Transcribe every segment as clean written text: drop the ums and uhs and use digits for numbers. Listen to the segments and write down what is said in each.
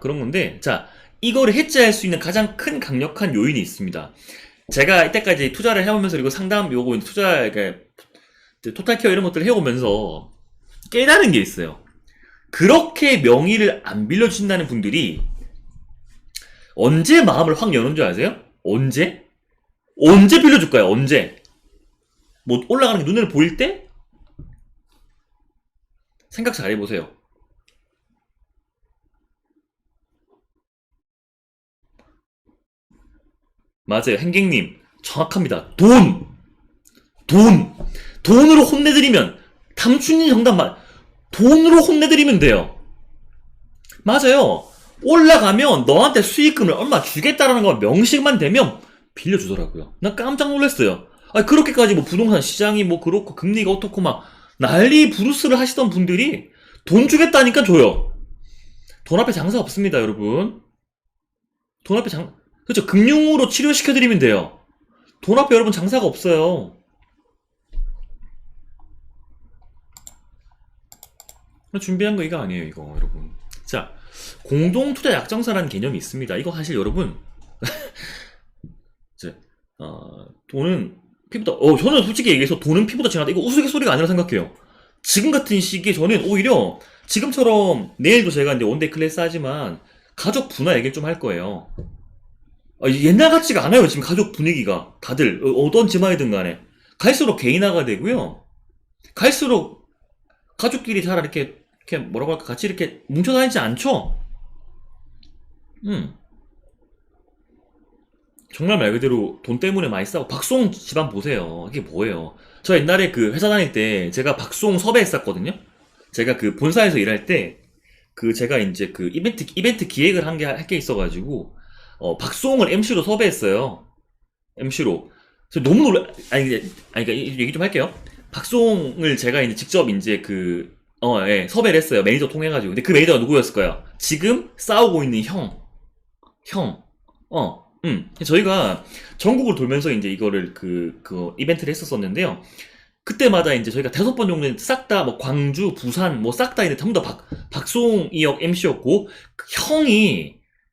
그런 건데, 자, 이거를 해체할 수 있는 가장 큰 강력한 요인이 있습니다. 제가 이때까지 투자를 해오면서, 그리고 상담 요거 투자, 그러니까 토탈 케어 이런 것들을 해오면서 깨달은 게 있어요. 그렇게 명의를 안 빌려주신다는 분들이 언제 마음을 확 여는 줄 아세요? 언제? 언제 빌려줄 거야, 언제? 뭐 올라가는 게 눈에 보일 때? 생각 잘 해보세요. 맞아요, 행객님. 정확합니다. 돈! 돈! 돈으로 혼내드리면, 담춘이 정답 돈으로 혼내드리면 돼요. 맞아요. 올라가면 너한테 수익금을 얼마 주겠다라는 거 명식만 되면 빌려주더라고요. 난 깜짝 놀랐어요. 아니, 그렇게까지 뭐 부동산 시장이 뭐 그렇고 금리가 어떻고 막 난리 부르스를 하시던 분들이 돈 주겠다니까 줘요. 돈 앞에 장사 없습니다, 여러분. 돈 앞에 그렇죠. 금융으로 치료시켜드리면 돼요. 돈 앞에 여러분 장사가 없어요. 준비한 거 이거 아니에요, 이거, 여러분. 자, 공동투자 약정사라는 개념이 있습니다. 이거 사실 여러분, 이제, 돈은 피보다, 저는 솔직히 얘기해서 돈은 피보다 진하다. 이거 우스갯소리가 아니라 생각해요. 지금 같은 시기에 저는 오히려 지금처럼 내일도 제가 이제 원데이 클래스 하지만 가족 분화 얘기를 좀 할 거예요. 옛날 같지가 않아요, 지금 가족 분위기가. 다들, 어떤 집안이든 간에. 갈수록 개인화가 되고요. 갈수록 가족끼리 잘 이렇게 뭐라고 할까, 같이 이렇게 뭉쳐 다니지 않죠? 음. 정말 말 그대로 돈 때문에 많이 싸우고, 박송 집안 보세요. 이게 뭐예요? 저 옛날에 그 회사 다닐 때 제가 박송 섭외했었거든요? 제가 그 본사에서 일할 때, 그 제가 이제 그 이벤트 기획을 할 게 있어가지고, 박송을 MC로 섭외했어요. MC로. 너무 아니, 그러니까 얘기 좀 할게요. 박송을 제가 이제 직접 이제 예, 섭외를 했어요. 매니저 통해가지고. 근데 그 매니저가 누구였을까요? 지금 싸우고 있는 형. 저희가 전국을 돌면서 이제 이거를 그 이벤트를 했었었는데요. 그때마다 이제 저희가 5번 정도는 싹 다 뭐 광주, 부산 뭐 싹 다 있는데 전부 다 박송이역 MC였고,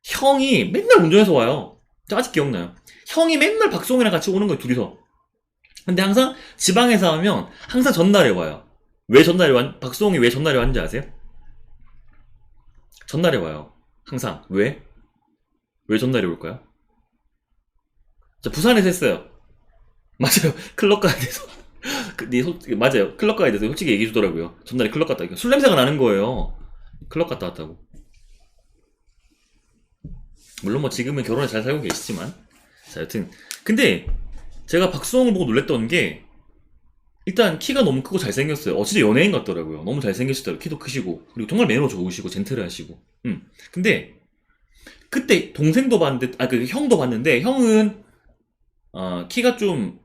형이 맨날 운전해서 와요. 저 아직 기억나요. 형이 맨날 박송이랑 같이 오는 거예요, 둘이서. 근데 항상 지방에서 하면 항상 전날에 와요. 박송이 왜 전날에 왔는지 아세요? 전날에 와요. 항상. 왜? 왜 전날에 올까요? 자, 부산에서 했어요. 맞아요. 클럽 가야 돼서. 맞아요. 클럽 가야 돼서 솔직히 얘기해 주더라고요. 전날에 클럽 갔다. 술 냄새가 나는 거예요. 클럽 갔다 왔다고. 물론 뭐 지금은 결혼을 잘 살고 계시지만. 자, 여튼. 근데 제가 박수홍을 보고 놀랬던 게, 일단 키가 너무 크고 잘생겼어요. 진짜 연예인 같더라고요. 너무 잘생기시더라고요. 키도 크시고. 그리고 정말 매너 좋으시고, 젠틀하시고. 근데, 그때 동생도 봤는데, 그 형도 봤는데, 형은, 키가 좀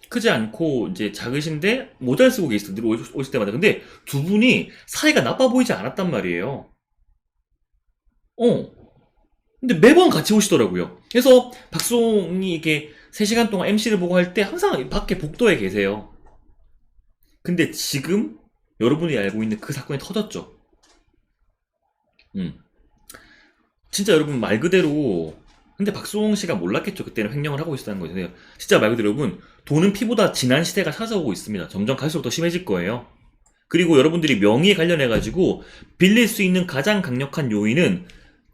크지 않고, 이제 작으신데, 모자를 쓰고 계시더 오실 때마다. 근데 두 분이 사이가 나빠 보이지 않았단 말이에요. 어. 근데 매번 같이 오시더라고요. 그래서 박수홍이 이렇게 3시간 동안 MC를 보고 할 때 항상 밖에 복도에 계세요. 근데 지금 여러분이 알고 있는 그 사건이 터졌죠. 음. 진짜 여러분 말 그대로, 근데 박수홍 씨가 몰랐겠죠. 그때는 횡령을 하고 있었다는 거죠. 진짜 말 그대로 여러분, 돈은 피보다 진한 시대가 찾아오고 있습니다. 점점 갈수록 더 심해질 거예요. 그리고 여러분들이 명의에 관련해가지고 빌릴 수 있는 가장 강력한 요인은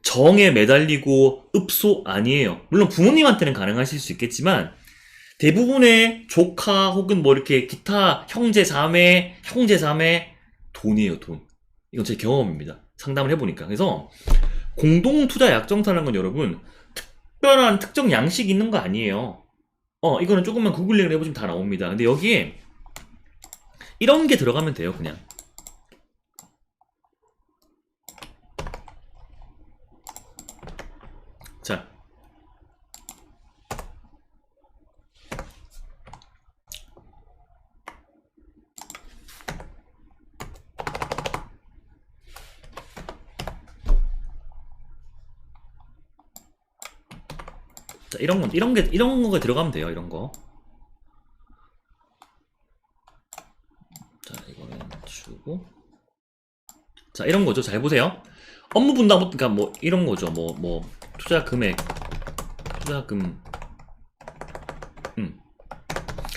정에 매달리고 읍소 아니에요. 물론 부모님한테는 가능하실 수 있겠지만 대부분의 조카 혹은 뭐 이렇게 기타 형제 자매 돈이에요, 돈. 이건 제 경험입니다. 상담을 해보니까. 그래서 공동투자 약정사라는 건 여러분 특별한 특정 양식이 있는 거 아니에요. 이거는 조금만 구글링을 해보시면 다 나옵니다. 근데 여기에 이런 게 들어가면 돼요, 그냥. 자, 이런 거가 들어가면 돼요, 이런 거. 자, 이거는 주고. 자, 이런 거죠. 잘 보세요. 업무 분담, 그러니까 뭐 이런 거죠. 뭐 투자 금액, 투자금,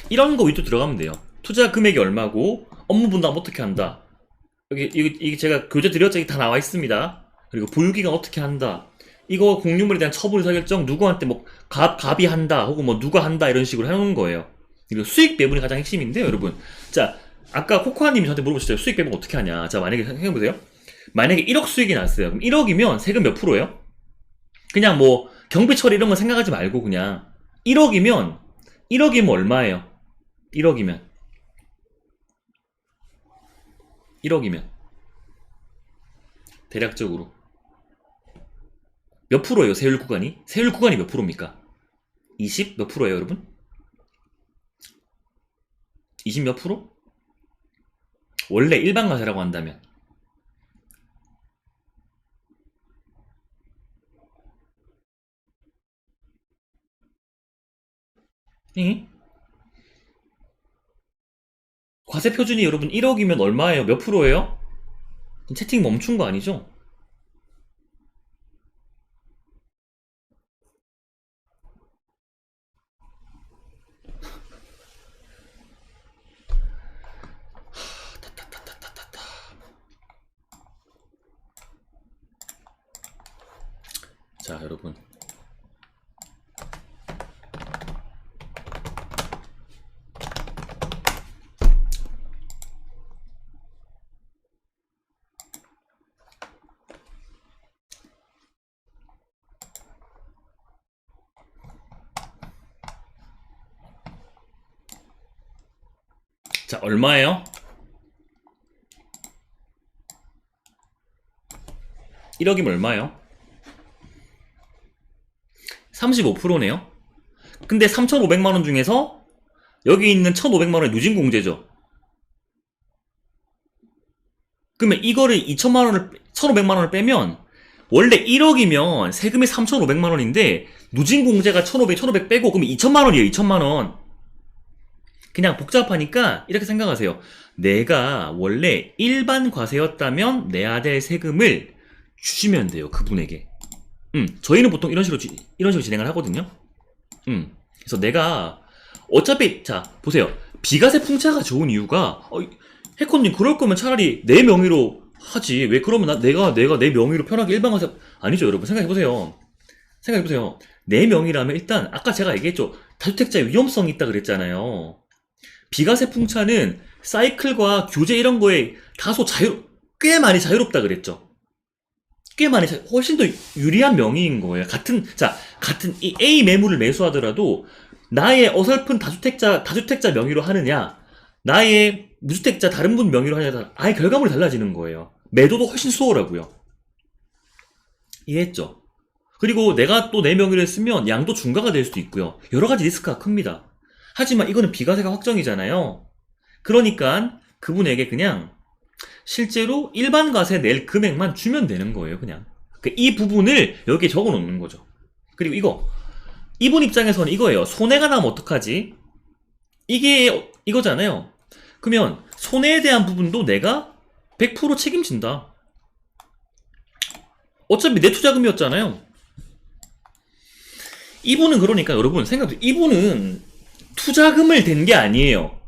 이런 거 위로 들어가면 돼요. 투자 금액이 얼마고 업무 분담 어떻게 한다. 여기 이게 제가 교재 드렸죠. 이게 다 나와 있습니다. 그리고 보유기간 어떻게 한다. 이거 공유물에 대한 처분 의사결정 누구한테 뭐 갑이 한다 혹은 뭐 누가 한다 이런 식으로 해놓은 거예요. 이거 수익 배분이 가장 핵심인데요, 여러분. 자, 아까 코코아님이 저한테 물어보셨죠. 수익 배분 어떻게 하냐. 자, 만약에 생각해보세요. 만약에 1억 수익이 났어요. 그럼 1억이면 세금 몇 프로예요? 그냥 뭐 경비 처리 이런 거 생각하지 말고 그냥 1억이면 얼마예요? 1억이면 대략적으로 몇 프로예요? 세율 구간이? 세율 구간이 몇 프로입니까? 20 몇 프로예요, 여러분? 20 몇 프로? 원래 일반 과세라고 한다면 응? 과세 표준이 여러분 1억이면 얼마예요? 몇 프로예요? 채팅 멈춘 거 아니죠? 자, 여러분. 자, 얼마예요? 1억이면 얼마예요? 35%네요? 근데 3,500만원 중에서 여기 있는 1,500만원이 누진공제죠. 그러면 이거를 2천만원을, 1,500만원을 빼면 원래 1억이면 세금이 3,500만원인데 누진공제가 1,500 빼고 그러면 2천만원이에요. 2천만원. 그냥 복잡하니까 이렇게 생각하세요. 내가 원래 일반 과세였다면 내야 될 세금을 주시면 돼요. 그분에게. 저희는 보통 이런 식으로 진행을 하거든요. 그래서 내가 어차피 자 보세요. 비과세 풍차가 좋은 이유가 해커님 그럴 거면 차라리 내 명의로 하지. 왜 그러면 내가 내 명의로 편하게 일반 과세 아니죠, 여러분. 생각해보세요. 내 명의라면 일단 아까 제가 얘기했죠. 다주택자의 위험성이 있다 그랬잖아요. 비과세 풍차는 사이클과 규제 이런 거에 다소 꽤 많이 자유롭다 그랬죠. 훨씬 더 유리한 명의인 거예요. 같은 이 A 매물을 매수하더라도 나의 어설픈 다주택자 명의로 하느냐, 나의 무주택자 다른 분 명의로 하느냐, 아예 결과물이 달라지는 거예요. 매도도 훨씬 수월하고요. 이해했죠? 그리고 내가 또 내 명의로 했으면 양도 중과가 될 수도 있고요. 여러 가지 리스크가 큽니다. 하지만 이거는 비과세가 확정이잖아요. 그러니까 그분에게 그냥 실제로 일반 과세 낼 금액만 주면 되는 거예요, 그냥. 이 부분을 여기에 적어 놓는 거죠. 그리고 이분 입장에서는 이거예요. 손해가 나면 어떡하지? 이게 이거잖아요. 그러면 손해에 대한 부분도 내가 100% 책임진다. 어차피 내 투자금이었잖아요. 이분은 그러니까 여러분 생각해보세요. 이분은 투자금을 댄 게 아니에요.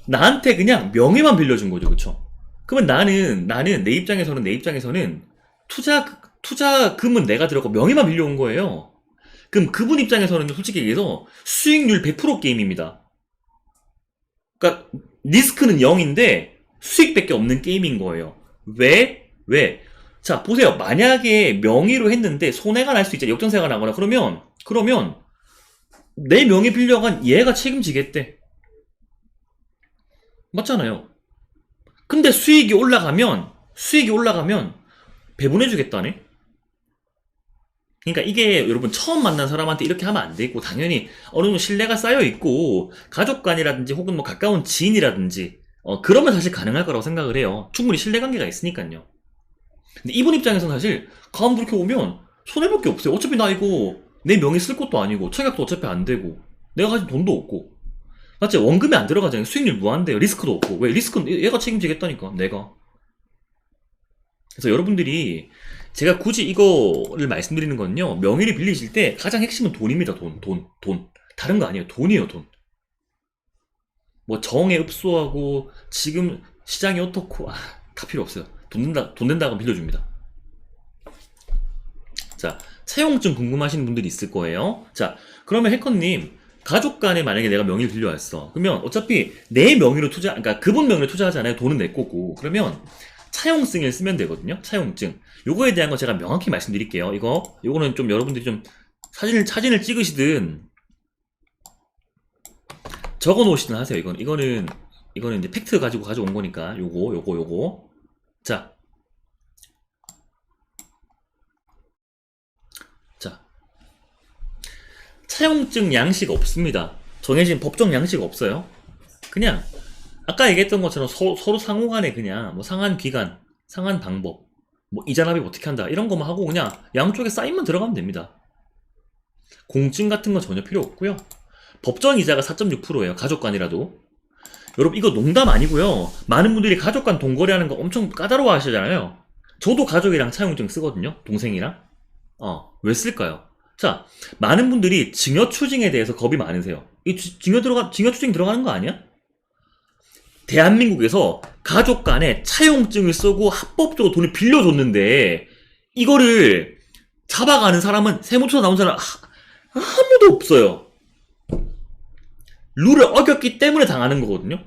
나한테 그냥 명예만 빌려준 거죠, 그쵸? 그러면 나는 내 입장에서는 투자금은 내가 들었고 명예만 빌려온 거예요. 그럼 그분 입장에서는 솔직히 얘기해서 수익률 100% 게임입니다. 그러니까 리스크는 0인데 수익밖에 없는 게임인 거예요. 왜? 자, 보세요. 만약에 명의로 했는데 손해가 날 수 있잖아요. 역전세가 나거나 그러면 내 명의 빌려간 얘가 책임지겠대. 맞잖아요. 근데 수익이 올라가면 배분해주겠다네? 그러니까 이게 여러분 처음 만난 사람한테 이렇게 하면 안 되고 당연히 어느 정도 신뢰가 쌓여있고 가족간이라든지 혹은 뭐 가까운 지인이라든지 그러면 사실 가능할 거라고 생각을 해요. 충분히 신뢰관계가 있으니까요. 근데 이분 입장에서는 사실 가만 그렇게 보면 손해볼 게 없어요. 어차피 나 이거 내 명의 쓸 것도 아니고 청약도 어차피 안 되고 내가 가진 돈도 없고 맞지? 원금이 안 들어가잖아요. 수익률 무한대요. 리스크도 없고. 왜? 리스크는 얘가 책임지겠다니까, 내가. 그래서 여러분들이 제가 굳이 이거를 말씀드리는 건요, 명의를 빌리실 때 가장 핵심은 돈입니다. 돈. 다른 거 아니에요. 돈이에요, 돈. 뭐 정에 읍소하고 지금 시장이 어떻고 다 필요 없어요. 돈 된다고 빌려줍니다. 자, 차용증 궁금하신 분들이 있을 거예요. 자, 그러면 해커님, 가족 간에 만약에 내가 명의를 빌려왔어. 그러면 어차피 내 명의로 그러니까 그분 명의로 투자하잖아요. 돈은 내 거고. 그러면 차용증을 쓰면 되거든요. 차용증. 요거에 대한 거 제가 명확히 말씀드릴게요. 요거는 좀 여러분들이 좀 사진을 찍으시든 적어 놓으시든 하세요. 이거는 이제 팩트 가지고 가져온 거니까. 요거. 자. 차용증 양식 없습니다. 정해진 법정 양식 없어요. 그냥 아까 얘기했던 것처럼 서로 상호 간에 그냥 뭐 상한 기간, 상한 방법, 뭐 이자 납입 어떻게 한다 이런 거만 하고 그냥 양쪽에 사인만 들어가면 됩니다. 공증 같은 건 전혀 필요 없고요. 법정 이자가 4.6%예요. 가족 간이라도. 여러분 이거 농담 아니고요. 많은 분들이 가족 간 돈거래하는 거 엄청 까다로워 하시잖아요. 저도 가족이랑 차용증 쓰거든요. 동생이랑. 왜 쓸까요? 자, 많은 분들이 증여추징에 대해서 겁이 많으세요. 이 증여추징 들어가는 거 아니야? 대한민국에서 가족 간에 차용증을 쓰고 합법적으로 돈을 빌려줬는데 이거를 잡아가는 사람은 세무조사 나온 사람 아무도 없어요. 룰을 어겼기 때문에 당하는 거거든요.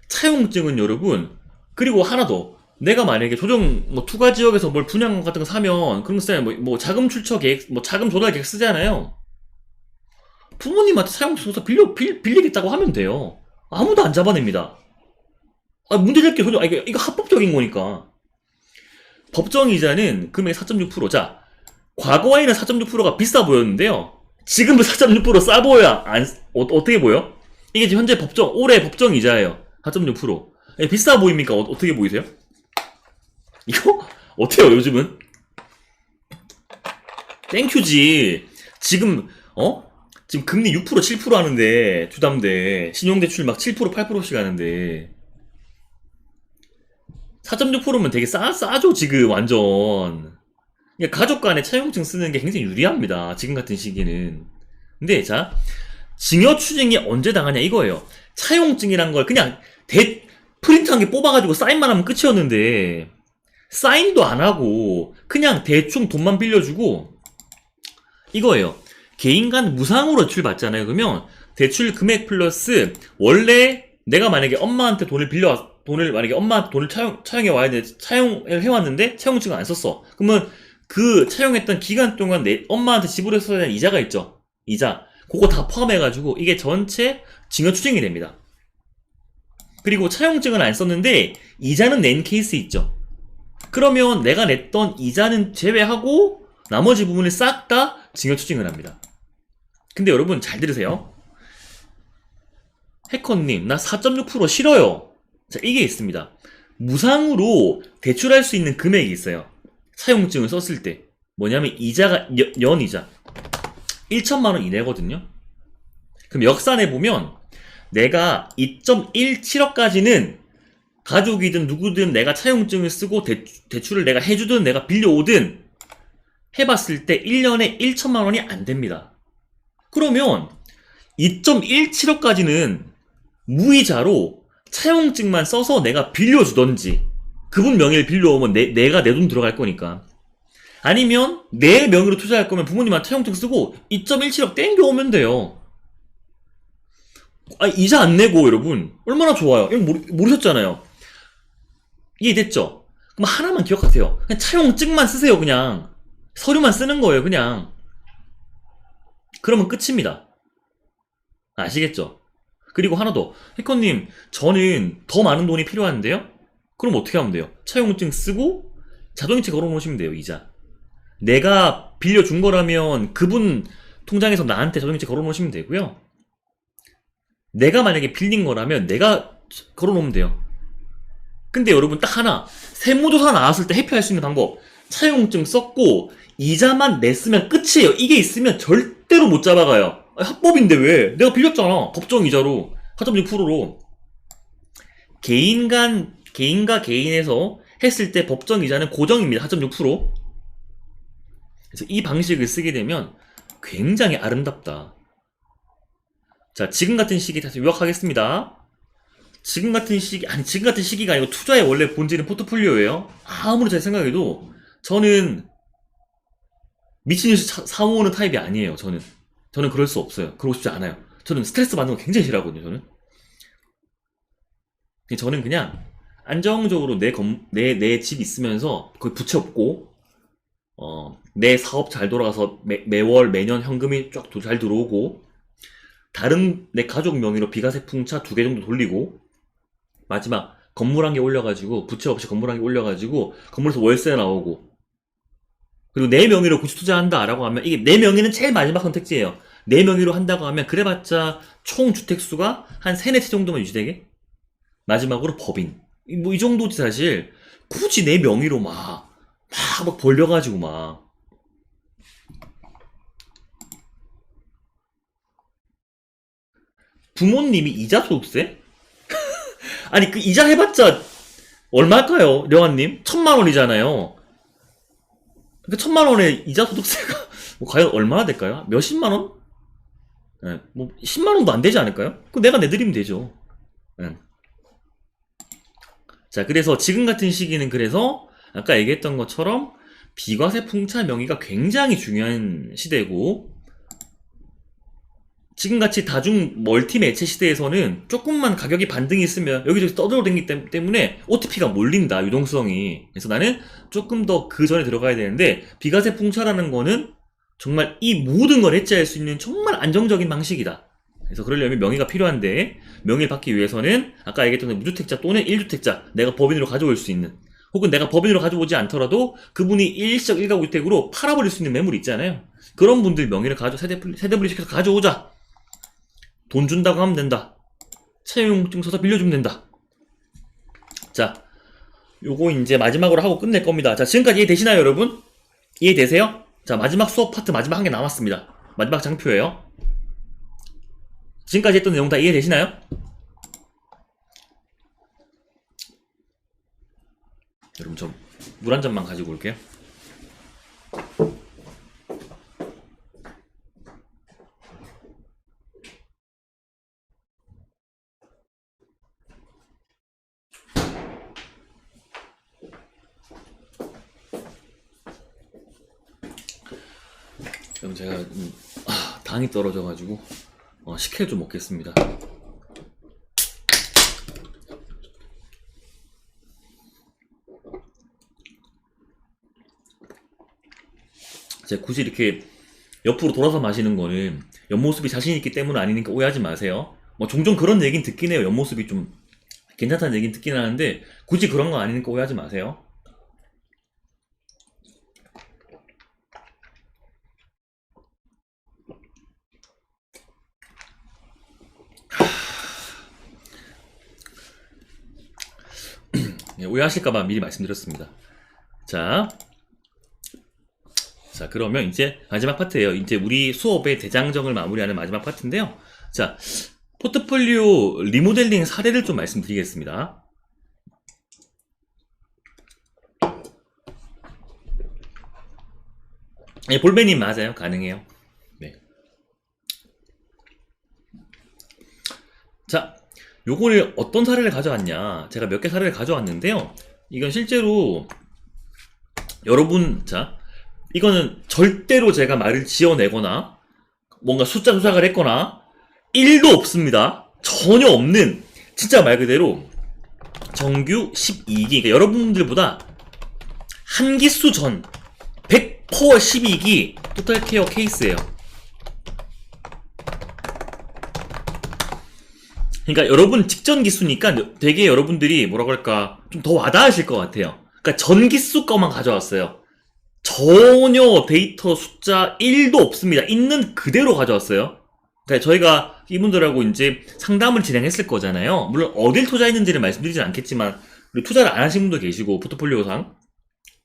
차용증은 여러분, 그리고 하나 더, 내가 만약에 투과 지역에서 뭘 분양 같은 거 사면 그런 거 쓰잖아요. 뭐 자금 출처 계획, 뭐 자금 조달 계획 쓰잖아요. 부모님한테 차용증 써서 빌리겠다고 하면 돼요. 아무도 안 잡아냅니다. 문제될 게 전혀, 이거 합법적인 거니까. 법정 이자는 금액 4.6%. 자, 과거에는 4.6%가 비싸 보였는데요. 지금도 4.6% 싸 보여야, 어떻게 보여? 이게 지금 현재 올해 법정 이자예요. 4.6%. 비싸 보입니까? 어떻게 보이세요? 이거? 어때요, 요즘은? 땡큐지. 지금 금리 6%, 7% 하는데, 주담대. 신용대출 막 7%, 8%씩 하는데. 4.6%면 되게 싸죠, 지금, 완전. 그러니까 가족 간에 차용증 쓰는 게 굉장히 유리합니다. 지금 같은 시기는. 근데, 자, 증여추징이 언제 당하냐, 이거예요. 차용증이란 걸 그냥 프린트한 게 뽑아가지고 사인만 하면 끝이었는데, 사인도 안 하고, 그냥 대충 돈만 빌려주고, 이거예요. 개인 간 무상으로 대출 받잖아요. 그러면, 대출 금액 플러스, 원래 내가 만약에 엄마한테 만약에 엄마한테 돈을 차용해 와야 돼. 차용을 해왔는데, 차용증을 안 썼어. 그러면, 그 차용했던 기간 동안 내 엄마한테 지불했어야 하는 이자가 있죠. 이자. 그거 다 포함해가지고, 이게 전체 증여추징이 됩니다. 그리고 차용증은 안 썼는데, 이자는 낸 케이스 있죠. 그러면 내가 냈던 이자는 제외하고 나머지 부분을 싹 다 증여추징을 합니다. 근데 여러분 잘 들으세요. 해커님, 나 4.6% 싫어요. 자, 이게 있습니다. 무상으로 대출할 수 있는 금액이 있어요. 차용증을 썼을 때. 뭐냐면 이자가 연이자 1천만 원 이내거든요. 그럼 역산해 보면 내가 2.17억까지는 가족이든 누구든 내가 차용증을 쓰고 대출을 내가 해주든 내가 빌려오든 해봤을 때 1년에 1천만 원이 안 됩니다. 그러면 2.17억까지는 무이자로 차용증만 써서 내가 빌려주던지, 그분 명의를 빌려오면 내가 내 돈 들어갈 거니까, 아니면 내 명의로 투자할 거면 부모님한테 차용증 쓰고 2.17억 땡겨오면 돼요. 이자 안 내고 여러분 얼마나 좋아요. 이거 모르셨잖아요. 이해됐죠? 그럼 하나만 기억하세요. 그냥 차용증만 쓰세요. 그냥 서류만 쓰는 거예요. 그냥. 그러면 끝입니다. 아시겠죠? 그리고 하나 더. 해커님, 저는 더 많은 돈이 필요한데요? 그럼 어떻게 하면 돼요? 차용증 쓰고 자동이체 걸어놓으시면 돼요. 이자. 내가 빌려준 거라면 그분 통장에서 나한테 자동이체 걸어놓으시면 되고요. 내가 만약에 빌린 거라면 내가 걸어놓으면 돼요. 근데 여러분 딱 하나, 세무조사 나왔을 때 회피할 수 있는 방법, 차용증 썼고 이자만 냈으면 끝이에요. 이게 있으면 절대로 못 잡아가요. 합법인데 왜? 내가 빌렸잖아. 법정 이자로 4.6%로. 개인과 개인에서 했을 때 법정 이자는 고정입니다. 4.6%. 그래서 이 방식을 쓰게 되면 굉장히 아름답다. 자, 지금 같은 시기 다시 요약하겠습니다. 지금 같은 시기, 아니, 지금 같은 시기가 아니고 투자의 원래 본질은 포트폴리오예요. 아무리 잘 생각해도 저는 미친 듯이 사모으는 타입이 아니에요, 저는 그럴 수 없어요. 그러고 싶지 않아요. 저는 스트레스 받는 거 굉장히 싫어하거든요, 저는 그냥 안정적으로 내 집 있으면서 거기 부채 없고, 내 사업 잘 돌아가서 매월, 매년 현금이 쫙 잘 들어오고, 다른 내 가족 명의로 비과세 풍차 2개 정도 돌리고, 마지막 건물 한 개 올려가지고, 부채 없이 건물 한 개 올려가지고, 건물에서 월세 나오고, 그리고 내 명의로 굳이 투자한다라고 하면, 이게 내 명의는 제일 마지막 선택지예요. 내 명의로 한다고 하면, 그래봤자 총 주택수가 한 3, 4채 정도만 유지되게? 마지막으로 법인. 뭐 이 정도지 사실. 굳이 내 명의로 막 벌려가지고 막. 부모님이 이자 소득세? 아니 그 이자 해봤자 얼마일까요, 령아님? 1,000만 원이잖아요. 그 1,000만 원에 이자 소득세가 뭐 과연 얼마나 될까요? 몇십만 원? 네, 뭐 10만 원도 안 되지 않을까요? 그 내가 내드리면 되죠. 네. 자, 그래서 지금 같은 시기는 그래서 아까 얘기했던 것처럼 비과세 풍차 명의가 굉장히 중요한 시대고, 지금같이 다중 멀티 매체 시대에서는 조금만 가격이 반등이 있으면 여기저기 떠들어다니기 때문에 OTP가 몰린다, 유동성이. 그래서 나는 조금 더 그 전에 들어가야 되는데, 비과세 풍차라는 거는 정말 이 모든 걸 해체할 수 있는 정말 안정적인 방식이다. 그래서 그러려면 명의가 필요한데, 명의를 받기 위해서는 아까 얘기했던 무주택자 또는 1주택자, 내가 법인으로 가져올 수 있는, 혹은 내가 법인으로 가져오지 않더라도 그분이 일시적 1가구 주택으로 팔아버릴 수 있는 매물이 있잖아요. 그런 분들 명의를 세대분리 시켜서 가져오자. 돈 준다고 하면 된다. 채용증 써서 빌려주면 된다. 자, 요거 이제 마지막으로 하고 끝낼 겁니다. 자, 지금까지 이해되시나요, 여러분? 이해되세요? 자, 마지막 수업 파트 마지막 한 개 남았습니다. 마지막 장표예요. 지금까지 했던 내용 다 이해되시나요? 여러분, 저 물 한 잔만 가지고 올게요. 여러분, 제가 당이 떨어져가지고 식혜를 좀 먹겠습니다. 제가 굳이 이렇게 옆으로 돌아서 마시는 거는 옆모습이 자신있기 때문은 아니니까 오해하지 마세요. 뭐 종종 그런 얘기는 듣긴 해요. 옆모습이 좀 괜찮다는 얘기는 듣긴 하는데 굳이 그런 거 아니니까 오해하지 마세요. 오해하실까봐 미리 말씀드렸습니다. 자, 그러면 이제 마지막 파트예요. 이제 우리 수업의 대장정을 마무리하는 마지막 파트인데요. 자, 포트폴리오 리모델링 사례를 좀 말씀드리겠습니다. 네, 볼베님 맞아요. 가능해요. 네. 자, 요거를 어떤 사례를 가져왔냐. 제가 몇 개 사례를 가져왔는데요. 이건 실제로 여러분, 자, 이거는 절대로 제가 말을 지어내거나 뭔가 숫자 조작을 했거나 1도 없습니다. 전혀 없는, 진짜 말 그대로 정규 12기, 그러니까 여러분들보다 한 기수 전 100% 12기 토탈케어 케이스예요. 그러니까 여러분 직전 기수니까 되게 여러분들이 뭐라고 할까 좀 더 와닿으실 것 같아요. 그러니까 전 기수 거만 가져왔어요. 전혀 데이터 숫자 1도 없습니다. 있는 그대로 가져왔어요. 그러니까 저희가 이분들하고 이제 상담을 진행했을 거잖아요. 물론 어딜 투자했는지를 말씀드리진 않겠지만, 투자를 안 하신 분도 계시고 포트폴리오상,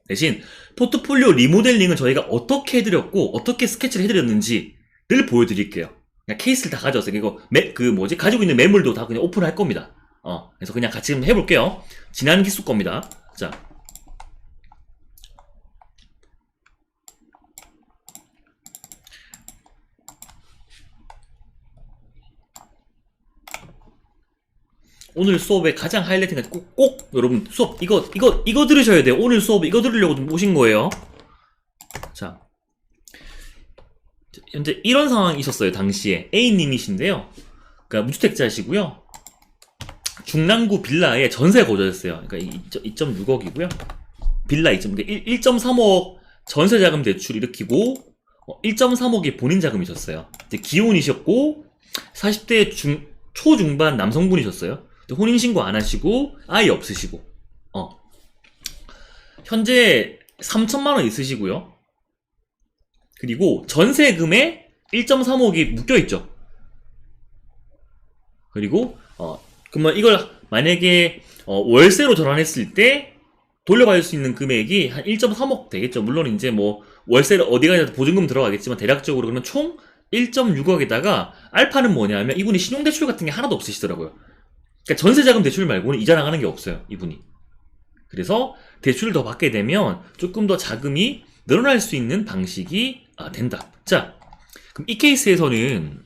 대신 포트폴리오 리모델링은 저희가 어떻게 해드렸고 어떻게 스케치를 해드렸는지를 보여드릴게요. 그냥 케이스를 다 가져왔어요. 이거 가지고 있는 매물도 다 그냥 오픈할 겁니다. 그래서 그냥 같이 한번 해볼게요. 지난 기수 겁니다. 자, 오늘 수업의 가장 하이라이트가 꼭 여러분 수업 이거 들으셔야 돼요. 오늘 수업 이거 들으려고 좀 오신 거예요. 자, 현재 이런 상황이 있었어요. 당시에 A님이신데요. 그러니까 무주택자시고요. 중랑구 빌라에 전세 거주하셨어요. 그러니까 2.6억이고요. 빌라 1.3억 전세 자금 대출 일으키고 1.3억이 본인 자금이셨어요. 기혼이셨고 40대 초중반 남성분이셨어요. 혼인신고 안 하시고 아이 없으시고 현재 3천만 원 있으시고요. 그리고 전세금에 1.3억이 묶여있죠. 그리고 그러면 이걸 만약에 월세로 전환했을 때 돌려받을 수 있는 금액이 한 1.3억 되겠죠. 물론 이제 뭐 월세를 어디가 보증금 들어가겠지만 대략적으로 그러면 총 1.6억에다가 알파는 뭐냐면 이분이 신용대출 같은 게 하나도 없으시더라고요. 그러니까 전세자금 대출 말고는 이자 나가는 게 없어요. 이분이. 그래서 대출을 더 받게 되면 조금 더 자금이 늘어날 수 있는 방식이 된다. 자, 그럼 이 케이스에서는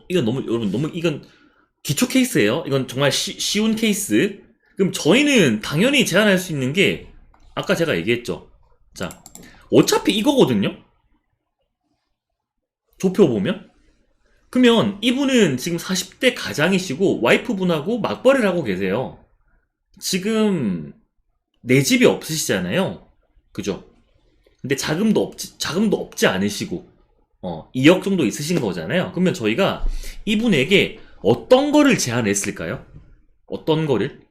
이건 여러분 이건 기초 케이스예요. 이건 정말 쉬운 케이스. 그럼 저희는 당연히 제안할 수 있는 게 아까 제가 얘기했죠. 자, 어차피 이거거든요. 좁혀보면. 그러면 이분은 지금 40대 가장이시고 와이프분하고 맞벌이를 하고 계세요. 지금 내 집이 없으시잖아요. 그죠? 근데 자금도 없지 않으시고 2억 정도 있으신 거잖아요. 그러면 저희가 이분에게 어떤 거를 제안했을까요? 어떤 거를?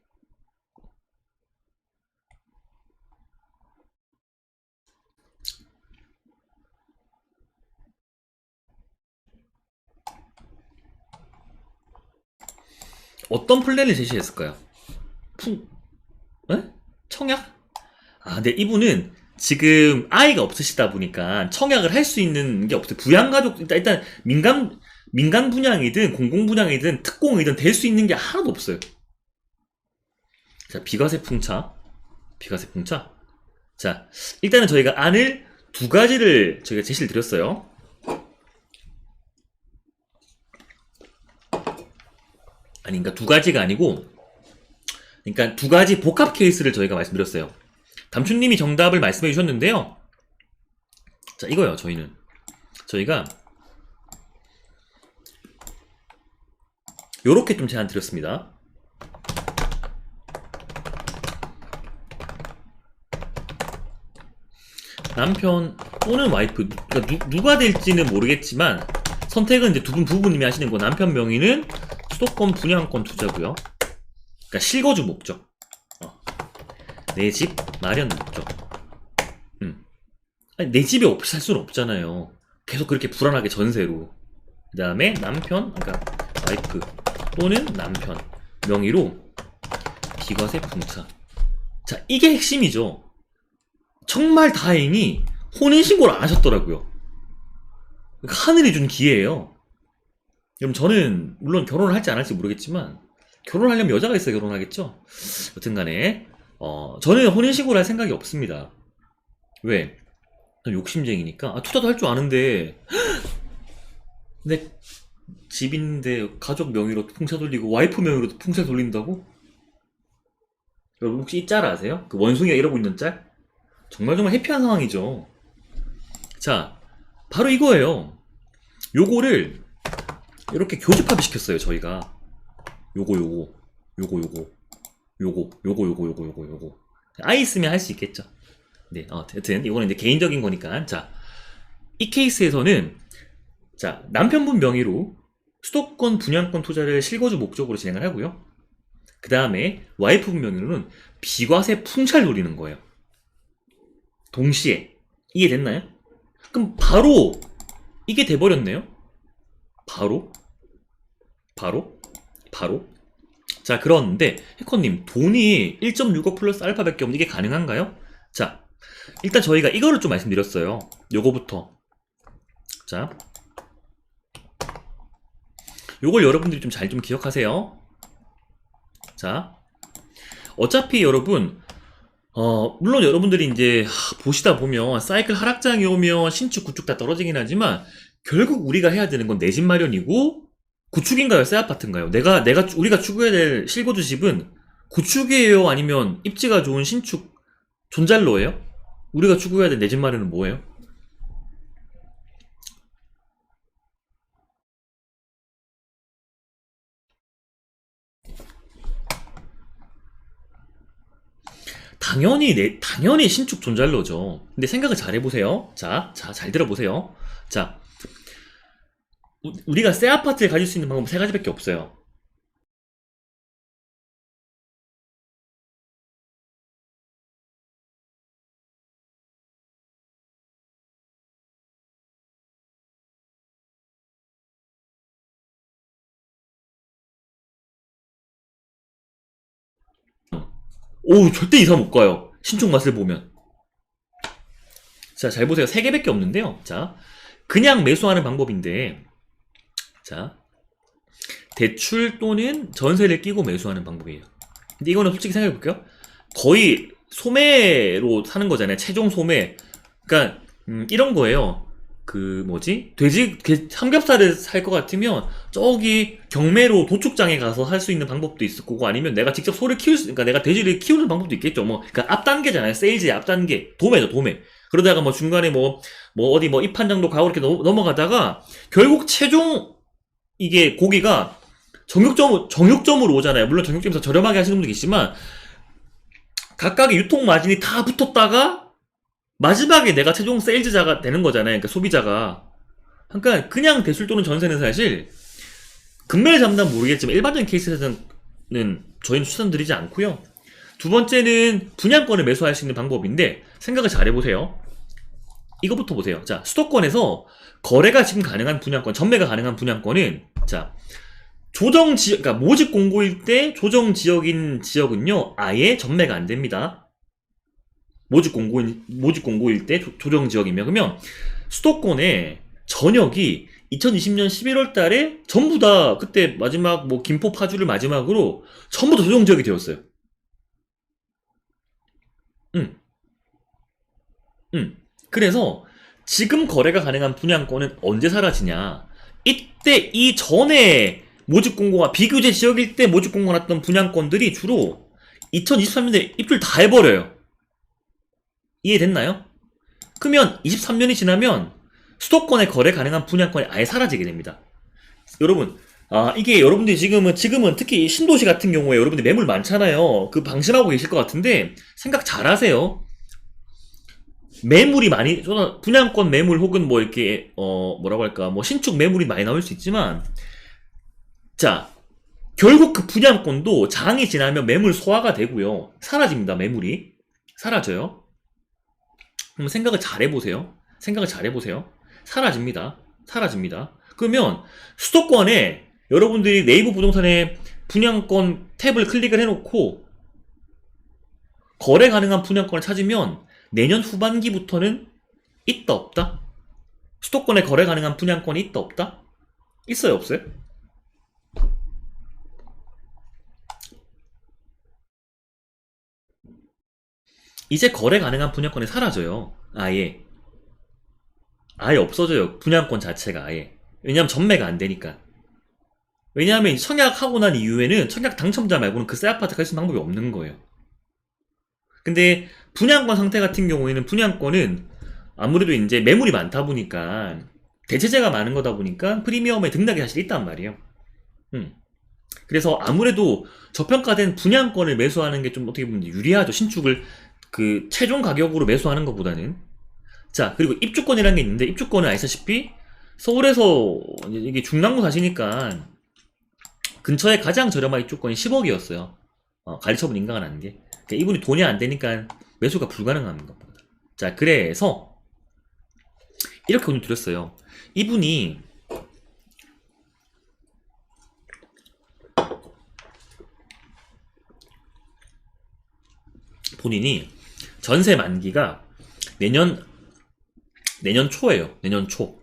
어떤 플랜을 제시했을까요? 에? 청약? 근데 이분은 지금 아이가 없으시다 보니까 청약을 할 수 있는 게 없어요. 부양가족, 일단 민간 분양이든 공공 분양이든 특공이든 될 수 있는 게 하나도 없어요. 자, 비과세 풍차. 자, 일단은 저희가 안을 두 가지를 저희가 제시를 드렸어요. 그러니까 두 가지가 아니고, 그러니까 두 가지 복합 케이스를 저희가 말씀드렸어요. 담춘님이 정답을 말씀해 주셨는데요. 자, 이거요. 저희가 요렇게 좀 제안 드렸습니다. 남편 또는 와이프, 그러니까 누가 될지는 모르겠지만 선택은 이제 부부님이 하시는 거. 남편 명의는 수도권 분양권 투자고요. 그러니까 실거주 목적. 내 집 마련 목적. 아니, 내 집에 살 수는 없잖아요. 계속 그렇게 불안하게 전세로. 그 다음에 남편, 그러니까 와이프 또는 남편 명의로 비과세 풍차. 자, 이게 핵심이죠. 정말 다행히 혼인신고를 안 하셨더라고요. 하늘이 준 기회예요. 그럼 저는 물론 결혼을 할지 안 할지 모르겠지만 결혼하려면 여자가 있어야 결혼하겠죠. 여튼간에 저는 혼인신고를 할 생각이 없습니다. 왜? 욕심쟁이니까. 투자도 할 줄 아는데 내 집인데 가족 명의로 풍차 돌리고 와이프 명의로도 풍차 돌린다고? 여러분 혹시 이 짤 아세요? 그 원숭이가 이러고 있는 짤? 정말 해피한 상황이죠. 자, 바로 이거예요. 요거를 이렇게 교집합을 시켰어요. 저희가 요거 아이 있으면 할 수 있겠죠. 네, 여튼 이거는 이제 개인적인 거니까. 자, 이 케이스에서는 자, 남편분 명의로 수도권 분양권 투자를 실거주 목적으로 진행을 하고요. 그 다음에 와이프분 명의로는 비과세 풍차를 노리는 거예요. 동시에. 이해됐나요? 그럼 바로 이게 돼버렸네요. 바로. 자, 그런데 해커님 돈이 1.6억 플러스 알파밖에 없는 이게 가능한가요? 자, 일단 저희가 이거를 좀 말씀드렸어요. 요거부터. 자, 요걸 여러분들이 좀 잘 좀 기억하세요. 자, 어차피 여러분 물론 여러분들이 이제 보시다 보면 사이클 하락장이 오면 신축 구축 다 떨어지긴 하지만 결국 우리가 해야 되는 건 내 집 마련이고 구축인가요? 새 아파트인가요? 우리가 추구해야 될 실거주 집은 구축이에요? 아니면 입지가 좋은 신축 존잘로예요? 우리가 추구해야 될 내 집 마련은 뭐예요? 당연히 신축 존잘로죠. 근데 생각을 잘 해보세요. 잘 들어보세요. 자, 우리가 새 아파트를 가질 수 있는 방법 세 가지밖에 없어요. 오, 절대 이사 못 가요. 신축 맛을 보면. 자, 잘 보세요. 세 개밖에 없는데요. 자, 그냥 매수하는 방법인데, 자, 대출 또는 전세를 끼고 매수하는 방법이에요. 근데 이거는 솔직히 생각해 볼게요. 거의 소매로 사는 거잖아요. 최종 소매. 그러니까 이런 거예요. 그 뭐지? 삼겹살을 살 것 같으면 저기 경매로 도축장에 가서 할 수 있는 방법도 있을 거고, 아니면 내가 직접 소를 그러니까 내가 돼지를 키우는 방법도 있겠죠. 뭐 그러니까 앞 단계잖아요. 세일즈의 앞 단계. 도매죠, 도매. 그러다가 뭐 중간에 어디 입한장도 가고 이렇게 넘어가다가 결국 최종 이게 고기가 정육점으로 오잖아요. 물론 정육점에서 저렴하게 하시는 분도 계시지만 각각의 유통 마진이 다 붙었다가 마지막에 내가 최종 세일즈자가 되는 거잖아요. 그러니까 소비자가. 그러니까 그냥 대출 또는 전세는 사실 금매를 잡는다면 모르겠지만 일반적인 케이스에서는 저희는 추천드리지 않고요. 두 번째는 분양권을 매수할 수 있는 방법인데, 생각을 잘 해보세요. 이것부터 보세요. 자, 수도권에서 거래가 지금 가능한 분양권, 전매가 가능한 분양권은, 자, 그러니까 모집 공고일 때 조정 지역인 지역은요, 아예 전매가 안 됩니다. 모집 공고일 때 조정 지역이면. 그러면 수도권에 전역이 2020년 11월 달에 전부 다 그때 마지막 김포 파주를 마지막으로 전부 다 조정 지역이 되었어요. 그래서 지금 거래가 가능한 분양권은 언제 사라지냐? 이때 이전에 모집 공고가 비규제 지역일 때 모집 공고 났던 분양권들이 주로 2023년에 입주를 다 해버려요. 이해됐나요? 그러면 23년이 지나면 수도권에 거래 가능한 분양권이 아예 사라지게 됩니다. 여러분, 이게 여러분들이 지금은 특히 신도시 같은 경우에 여러분들이 매물 많잖아요. 그 방심하고 계실 것 같은데 생각 잘 하세요. 매물이 많이, 분양권 매물 혹은 이렇게, 뭐라고 할까, 신축 매물이 많이 나올 수 있지만, 자, 결국 그 분양권도 장이 지나면 매물 소화가 되고요. 사라집니다, 매물이. 사라져요. 그럼 생각을 잘 해보세요. 사라집니다. 그러면 수도권에 여러분들이 네이버 부동산에 분양권 탭을 클릭을 해놓고 거래 가능한 분양권을 찾으면 내년 후반기부터는 있다 없다? 수도권에 거래 가능한 분양권이 있다 없다? 있어요 없어요? 이제 거래 가능한 분양권이 사라져요. 아예 없어져요. 분양권 자체가 아예. 왜냐하면 전매가 안 되니까. 왜냐하면 청약하고 난 이후에는 청약 당첨자 말고는 그 새 아파트 갈 수 있는 방법이 없는 거예요. 근데 분양권 상태 같은 경우에는 분양권은 아무래도 이제 매물이 많다 보니까 대체재가 많은 거다 보니까 프리미엄의 등락이 사실 있단 말이에요. 그래서 아무래도 저평가된 분양권을 매수하는 게 좀 어떻게 보면 유리하죠. 신축을 그 최종 가격으로 매수하는 것보다는. 자, 그리고 입주권이라는 게 있는데, 입주권은 아시다시피 서울에서 이게 중랑구 사시니까 근처에 가장 저렴한 입주권이 10억이었어요. 관리처분 인가가 나는 게. 그러니까 이분이 돈이 안 되니까 매수가 불가능한 겁니다. 자, 그래서 이렇게 오늘 드렸어요. 이분이 본인이 전세 만기가 내년 초예요. 내년 초.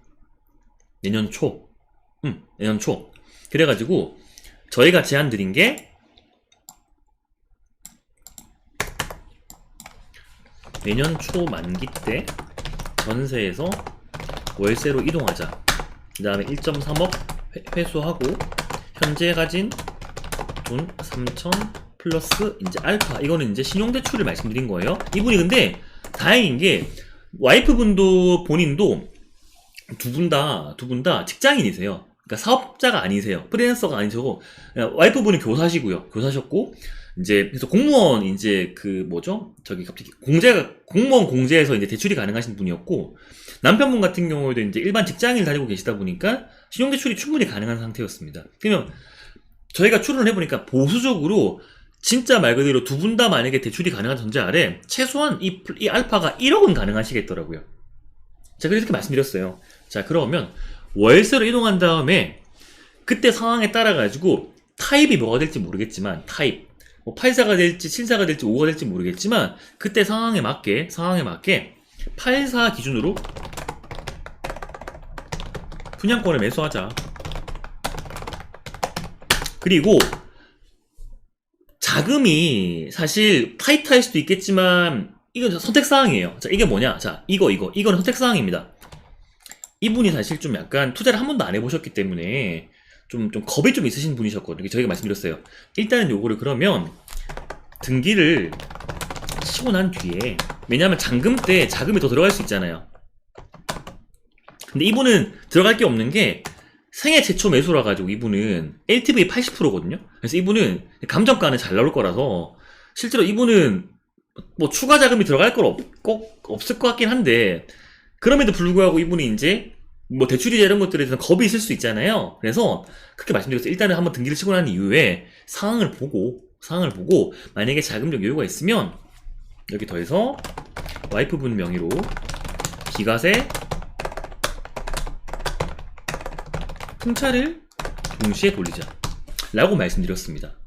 그래가지고 저희가 제안 드린 게 내년 초 만기 때 전세에서 월세로 이동하자. 그 다음에 1.3억 회수하고 현재 가진 돈 3천 플러스 이제 알파, 이거는 이제 신용대출을 말씀드린 거예요. 이분이 근데 다행인 게 와이프분도 본인도 두 분 다 직장인이세요. 그러니까 사업자가 아니세요. 프리랜서가 아니시고, 와이프분은 교사시고요. 교사셨고, 이제, 그래서 공무원, 이제, 그, 뭐죠? 저기, 갑자기, 공무원 공제에서 이제 대출이 가능하신 분이었고, 남편분 같은 경우에도 이제 일반 직장인을 다니고 계시다 보니까, 신용대출이 충분히 가능한 상태였습니다. 그러면, 저희가 추론을 해보니까, 보수적으로, 진짜 말 그대로 두 분 다 만약에 대출이 가능한 전제 아래, 최소한 이 알파가 1억은 가능하시겠더라고요. 자, 그래서 이렇게 말씀드렸어요. 자, 그러면 월세로 이동한 다음에 그때 상황에 따라 가지고 타입이 뭐가 될지 모르겠지만 타입 뭐 84가 될지 74가 될지 5가 될지 모르겠지만 그때 상황에 맞게 84 기준으로 분양권을 매수하자. 그리고 자금이 사실 타이트할 수도 있겠지만 이건 선택사항이에요. 자, 이게 뭐냐? 자, 이거는 선택사항입니다. 이분이 사실 좀 약간 투자를 한 번도 안 해보셨기 때문에 좀 겁이 좀 있으신 분이셨거든요. 저희가 말씀드렸어요. 일단은 요거를 그러면 등기를 치고 난 뒤에, 왜냐하면 잔금 때 자금이 더 들어갈 수 있잖아요. 근데 이분은 들어갈 게 없는 게 생애 최초 매수라 가지고 이분은 LTV 80%거든요. 그래서 이분은 감정가는 잘 나올 거라서 실제로 이분은 뭐 추가 자금이 들어갈 건 꼭 없을 것 같긴 한데, 그럼에도 불구하고 이분이 이제 뭐 대출이자 이런 것들에 대해서 겁이 있을 수 있잖아요. 그래서 그렇게 말씀드렸어요. 일단은 한번 등기를 치고 난 이후에 상황을 보고 만약에 자금적 여유가 있으면 여기 더해서 와이프분 명의로 기가세 풍차를 동시에 돌리자 라고 말씀드렸습니다.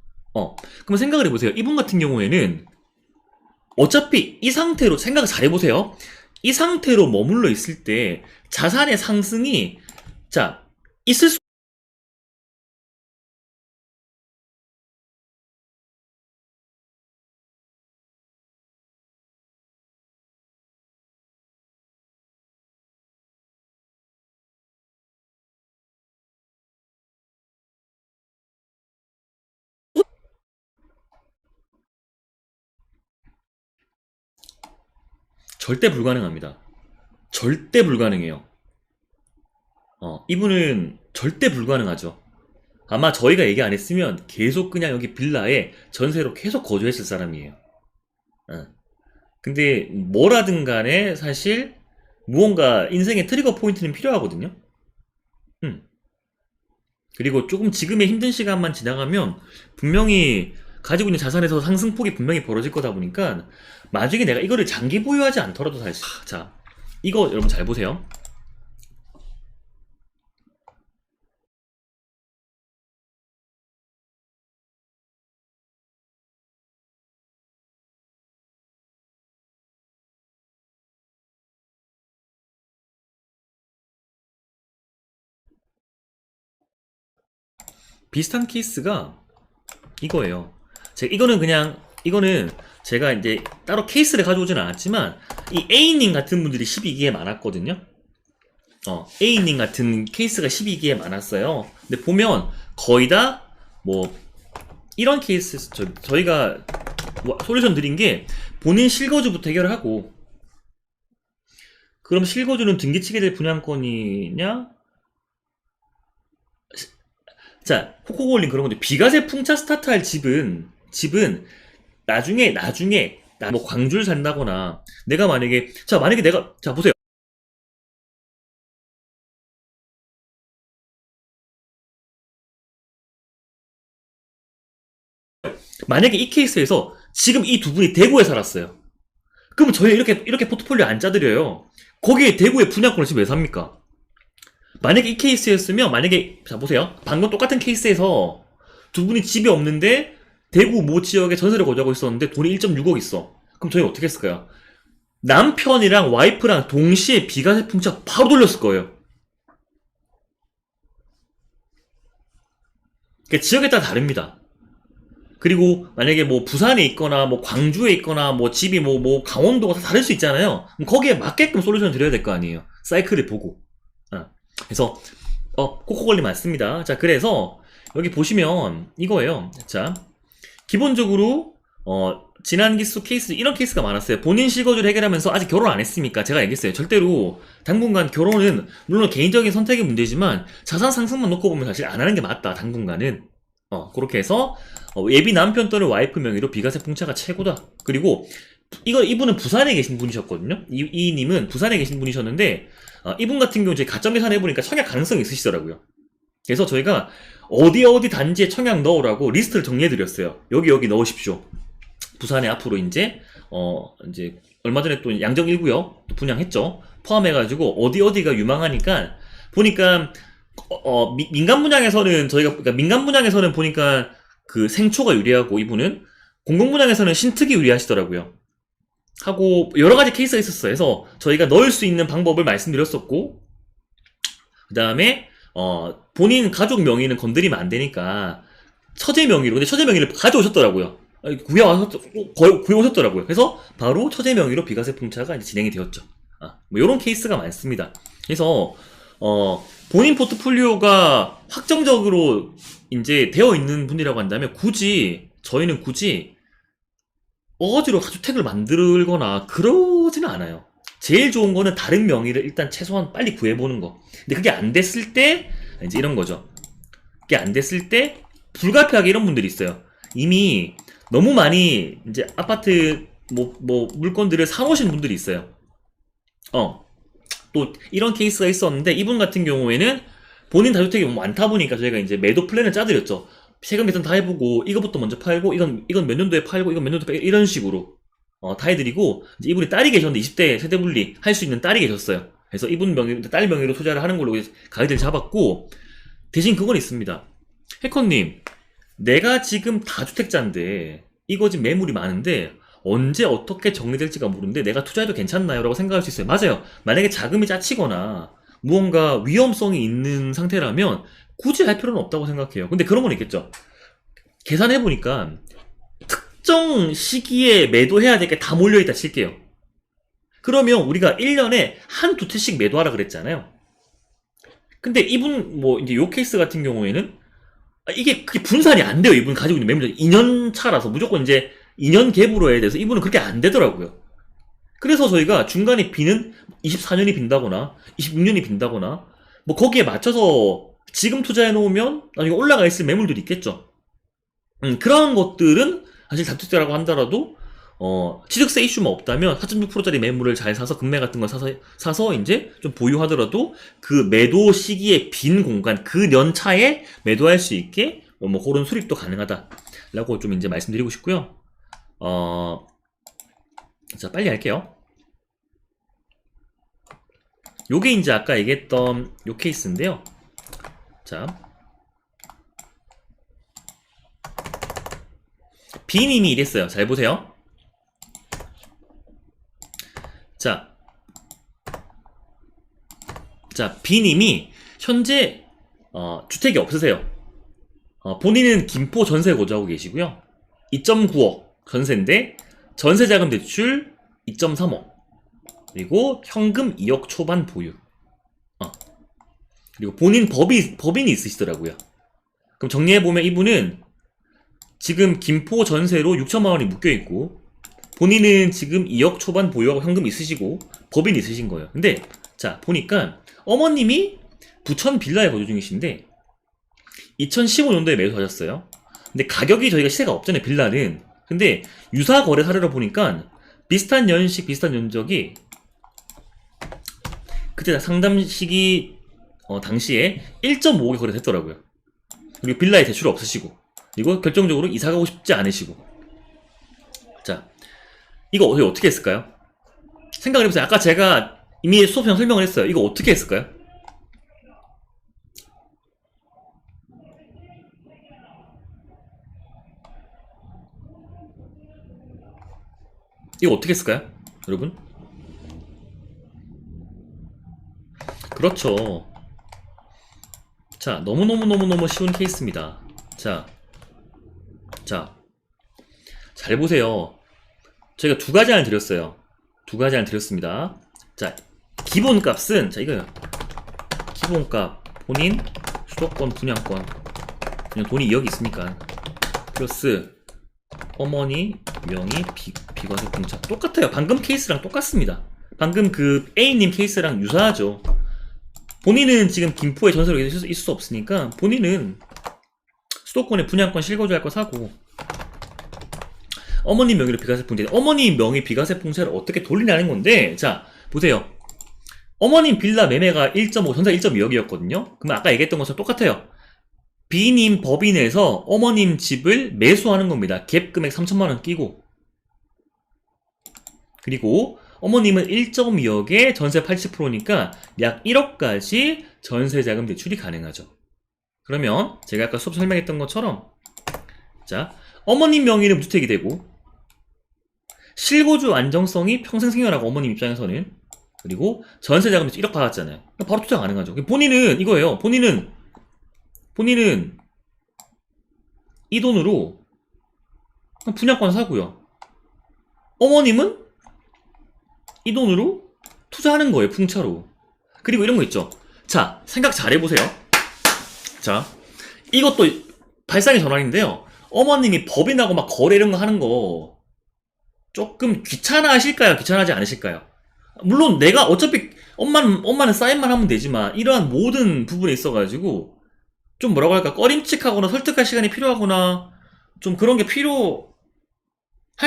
그럼 생각을 해보세요. 이분 같은 경우에는 어차피 이 상태로 생각을 잘 해보세요. 이 상태로 머물러 있을 때 자산의 상승이 있을 수 절대 불가능합니다. 절대 불가능해요. 이분은 절대 불가능하죠. 아마 저희가 얘기 안 했으면 계속 그냥 여기 빌라에 전세로 계속 거주했을 사람이에요. 근데 뭐라든 간에 사실 무언가 인생의 트리거 포인트는 필요하거든요. 그리고 조금 지금의 힘든 시간만 지나가면 분명히 가지고 있는 자산에서 상승폭이 분명히 벌어질 거다 보니까 나중에 내가 이거를 장기 보유하지 않더라도 사실 자, 이거 여러분 잘 보세요. 비슷한 케이스가 이거예요. 이거는 제가 이제 따로 케이스를 가져오진 않았지만 이 A님 같은 분들이 12기에 많았거든요. A님 같은 케이스가 12기에 많았어요. 근데 보면 거의 다 뭐 이런 케이스 저희가 솔루션 드린 게 본인 실거주부터 해결을 하고, 그럼 실거주는 등기치게 될 분양권이냐? 자, 코코골님 그런 건데 비과세 풍차 스타트할 집은 나중에 뭐 광주를 산다거나 내가 만약에 보세요. 만약에 이 케이스에서 지금 이 두 분이 대구에 살았어요. 그러면 저희 이렇게 포트폴리오 안 짜드려요. 거기에 대구에 분양권을 지금 왜 삽니까? 만약에 이 케이스였으면, 자 보세요. 방금 똑같은 케이스에서 두 분이 집이 없는데 대구 모 지역에 전세를 거주하고 있었는데 돈이 1.6억 있어. 그럼 저희 어떻게 했을까요? 남편이랑 와이프랑 동시에 비과세 풍차 바로 돌렸을 거예요. 그러니까 지역에 따라 다릅니다. 그리고 만약에 뭐 부산에 있거나 뭐 광주에 있거나 뭐 집이 뭐 강원도가 다 다를 수 있잖아요. 그럼 거기에 맞게끔 솔루션을 드려야 될 거 아니에요. 사이클을 보고. 그래서 코코걸리 맞습니다. 자, 그래서 여기 보시면 이거예요. 자, 기본적으로 지난 기수 케이스 이런 케이스가 많았어요. 본인 실거주를 해결하면서 아직 결혼 안 했으니까 제가 얘기했어요. 절대로 당분간 결혼은 물론 개인적인 선택의 문제지만 자산 상승만 놓고 보면 사실 안 하는 게 맞다. 당분간은 그렇게 해서 예비 남편 또는 와이프 명의로 비과세 풍차가 최고다. 그리고 이분은 부산에 계신 분이셨거든요. 이 님은 부산에 계신 분이셨는데 이분 같은 경우 저희 가점 계산 해보니까 청약 가능성이 있으시더라고요. 그래서 저희가 어디 단지에 청약 넣으라고 리스트를 정리해드렸어요. 여기 넣으십시오. 부산에 앞으로 이제 얼마 전에 또 양정 1구역 또 분양했죠. 포함해가지고 어디가 유망하니까 보니까 민간 분양에서는 그러니까 민간 분양에서는 보니까 그 생초가 유리하고 이분은 공공 분양에서는 신특이 유리하시더라고요. 하고 여러 가지 케이스가 있었어요. 그래서 저희가 넣을 수 있는 방법을 말씀드렸었고 그 다음에 본인 가족 명의는 건드리면 안 되니까 처제 명의로 근데 처제 명의를 가져오셨더라고요. 구해오셨더라고요. 그래서 바로 처제 명의로 비과세 풍차가 이제 진행이 되었죠. 뭐 이런 케이스가 많습니다. 그래서 본인 포트폴리오가 확정적으로 이제 되어 있는 분이라고 한다면 저희는 굳이 어거지로 가주택을 만들거나 그러지는 않아요. 제일 좋은 거는 다른 명의를 일단 최소한 빨리 구해보는 거. 근데 그게 안 됐을 때 이제 이런 거죠. 그게 안 됐을 때 불가피하게 이런 분들이 있어요. 이미 너무 많이 이제 아파트 뭐 물건들을 사놓으신 분들이 있어요. 또 이런 케이스가 있었는데 이분 같은 경우에는 본인 다주택이 너무 많다 보니까 저희가 이제 매도 플랜을 짜드렸죠. 세금 계산 다 해보고 이거부터 먼저 팔고 이건 몇 년도에 팔고 이건 몇 년도에 팔고 이런 식으로 다 해드리고 이제 이분이 딸이 계셨는데 20대 세대 분리 할 수 있는 딸이 계셨어요. 그래서 이분 딸 명의로 투자를 하는 걸로 가이드를 잡았고 대신 그건 있습니다. 해커님 내가 지금 다주택자인데 이거 지금 매물이 많은데 언제 어떻게 정리될지가 모르는데 내가 투자해도 괜찮나요? 라고 생각할 수 있어요. 맞아요. 만약에 자금이 짜치거나 무언가 위험성이 있는 상태라면 굳이 할 필요는 없다고 생각해요. 근데 그런 건 있겠죠. 계산해보니까 특정 시기에 매도해야 될 게 다 몰려있다 칠게요. 그러면 우리가 1년에 한두 채씩 매도하라 그랬잖아요. 근데 이분 이제 요 케이스 같은 경우에는 그게 분산이 안 돼요. 이분 가지고 있는 매물이 2년 차라서 무조건 이제 2년 갭으로 해야 돼서 이분은 그렇게 안 되더라고요. 그래서 저희가 중간에 비는 24년이 빈다거나 26년이 빈다거나 뭐 거기에 맞춰서 지금 투자해 놓으면 나중에 올라가 있을 매물들이 있겠죠. 그런 것들은 사실 다주택자라고 한다라도 취득세 이슈만 없다면 4.6%짜리 매물을 잘 사서 금매 같은 걸 사서 이제 좀 보유하더라도 그 매도 시기에 빈 공간 그 년차에 매도할 수 있게 뭐 그런 수립도 가능하다라고 좀 이제 말씀드리고 싶고요. 자 빨리 할게요. 요게 이제 아까 얘기했던 요 케이스인데요. 자 B님이 이랬어요. 잘 보세요. 자 B님이 현재 주택이 없으세요. 본인은 김포 전세 거주하고 계시고요. 2.9억 전세인데 전세자금 대출 2.3억 그리고 현금 2억 초반 보유. 그리고 본인 법인이 있으시더라고요. 그럼 정리해보면 이분은 지금 김포 전세로 6천만 원이 묶여있고 본인은 지금 2억 초반 보유하고 현금 있으시고 법인이 있으신 거예요. 근데 자 보니까 어머님이 부천 빌라에 거주 중이신데 2015년도에 매수하셨어요. 근데 가격이 저희가 시세가 없잖아요. 빌라는. 근데 유사 거래 사례로 보니까 비슷한 연식 비슷한 면적이 그때 상담 시기 당시에 1.5억에 거래됐더라고요. 그리고 빌라에 대출 없으시고 그리고 결정적으로 이사 가고 싶지 않으시고. 자 이거 어떻게 했을까요? 생각을 해보세요. 아까 제가 이미 수업상 설명을 했어요. 이거 어떻게 했을까요? 이거 어떻게 했을까요? 여러분? 그렇죠. 자, 너무너무 쉬운 케이스입니다. 자, 잘 보세요. 저희가 두 가지 안을 드렸어요. 두 가지 안을 드렸습니다. 자, 기본값은, 자, 이거요. 기본값, 본인, 수도권, 분양권. 그냥 돈이 2억이 있으니까. 플러스 어머니 명의 비과세 풍차 똑같아요. 방금 케이스랑 똑같습니다. 방금 그 A님 케이스랑 유사하죠. 본인은 지금 김포에 전세로 있을 수 없으니까 본인은 수도권에 분양권 실거주할 거 사고, 어머니 명의로 비과세 풍차, 어머니 명의 비과세 풍차를 어떻게 돌리냐는 건데, 자 보세요. 어머님 빌라 매매가 1.5, 전세 1.2억이었거든요. 그러면 아까 얘기했던 것처럼 똑같아요. B님 법인에서 어머님 집을 매수하는 겁니다. 갭 금액 3천만원 끼고. 그리고 어머님은 1.2억에 전세 80%니까 약 1억까지 전세자금 대출이 가능하죠. 그러면 제가 아까 수업 설명했던 것처럼, 자 어머님 명의는 무주택이 되고 실거주 안정성이 평생 생겨나고, 어머님 입장에서는. 그리고 전세자금 대출 1억 받았잖아요. 바로 투자 가능하죠. 본인은 이거예요. 본인은 이 돈으로 분양권 사고요. 어머님은 이 돈으로 투자하는 거예요. 풍차로. 그리고 이런 거 있죠. 자, 생각 잘 해보세요. 자, 이것도 발상의 전환인데요. 어머님이 법인하고 막 거래 이런 거 하는 거 조금 귀찮아 하실까요? 귀찮아하지 않으실까요? 물론 내가 어차피 엄마는 사인만 하면 되지만, 이러한 모든 부분에 있어가지고 좀 뭐라고 할까, 꺼림칙하거나 설득할 시간이 필요하거나 좀 그런 게 필요할까요,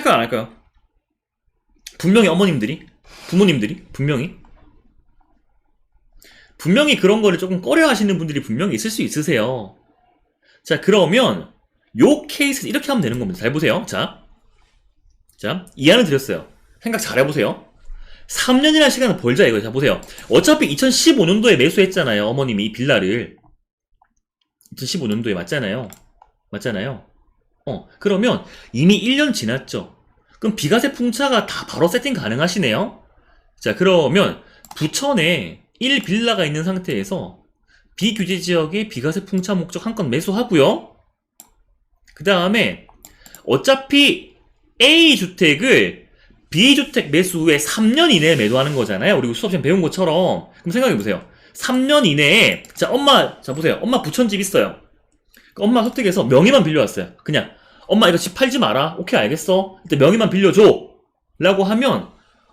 안 할까요? 분명히 부모님들이 분명히 그런 거를 조금 꺼려 하시는 분들이 분명히 있을 수 있으세요. 자, 그러면 요 케이스는 이렇게 하면 되는 겁니다. 잘 보세요. 자, 이해는 드렸어요. 생각 잘 해보세요. 3년이라는 시간을 벌자 이거예요. 자, 보세요. 어차피 2015년도에 매수했잖아요. 어머님이 이 빌라를 2015년도에 맞잖아요. 그러면 이미 1년 지났죠. 그럼 비과세 풍차가 다 바로 세팅 가능하시네요. 자, 그러면 부천에 1빌라가 있는 상태에서 비규제 지역의 비과세 풍차 목적 한 건 매수하고요. 그 다음에 어차피 A주택을 B주택 매수 후에 3년 이내에 매도하는 거잖아요. 우리 수업 시간에 배운 것처럼. 그럼 생각해보세요. 3년 이내에, 자 보세요. 엄마 부천집 있어요. 엄마 선택해서 명의만 빌려왔어요. 그냥 엄마 이거 집 팔지 마라. 오케이, 알겠어. 일단 명의만 빌려줘 라고 하면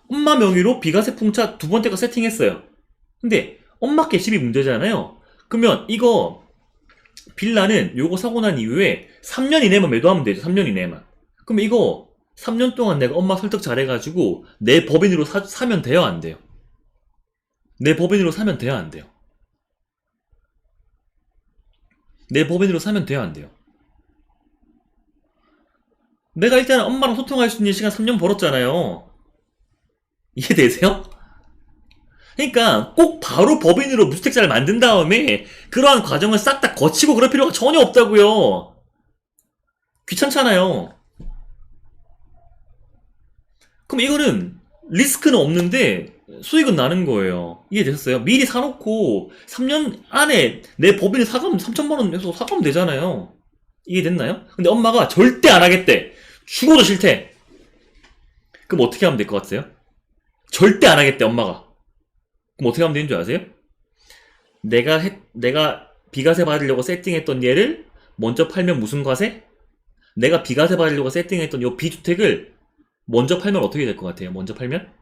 엄마 명의로 비과세 풍차 두 번째 거 세팅했어요. 근데 엄마께 집이 문제잖아요. 그러면 이거 빌라는 요거 사고 난 이후에 3년 이내만 매도하면 되죠. 3년 이내만. 그럼 이거 3년 동안 내가 엄마 설득 잘해가지고 내 법인으로 사면 돼요, 안 돼요? 내 법인으로 사면 돼요, 안 돼요? 내 법인으로 사면 돼요, 안 돼요? 내가 일단 엄마랑 소통할 수 있는 시간 3년 벌었잖아요. 이해되세요? 그러니까 꼭 바로 법인으로 무주택자를 만든 다음에 그러한 과정을 싹 다 거치고 그럴 필요가 전혀 없다고요. 귀찮잖아요. 그럼 이거는 리스크는 없는데 수익은 나는 거예요. 이해되셨어요? 미리 사놓고 3년 안에 내 법인을 사가면 3천만원 해서 사가면 되잖아요. 이해됐나요? 근데 엄마가 절대 안 하겠대. 죽어도 싫대. 그럼 어떻게 하면 될 것 같아요? 절대 안 하겠대, 엄마가. 그럼 어떻게 하면 되는 줄 아세요? 내가 비과세 받으려고 세팅했던 얘를 먼저 팔면 무슨 과세? 내가 비과세 받으려고 세팅했던 요 B주택을 먼저 팔면 어떻게 될 것 같아요? 먼저 팔면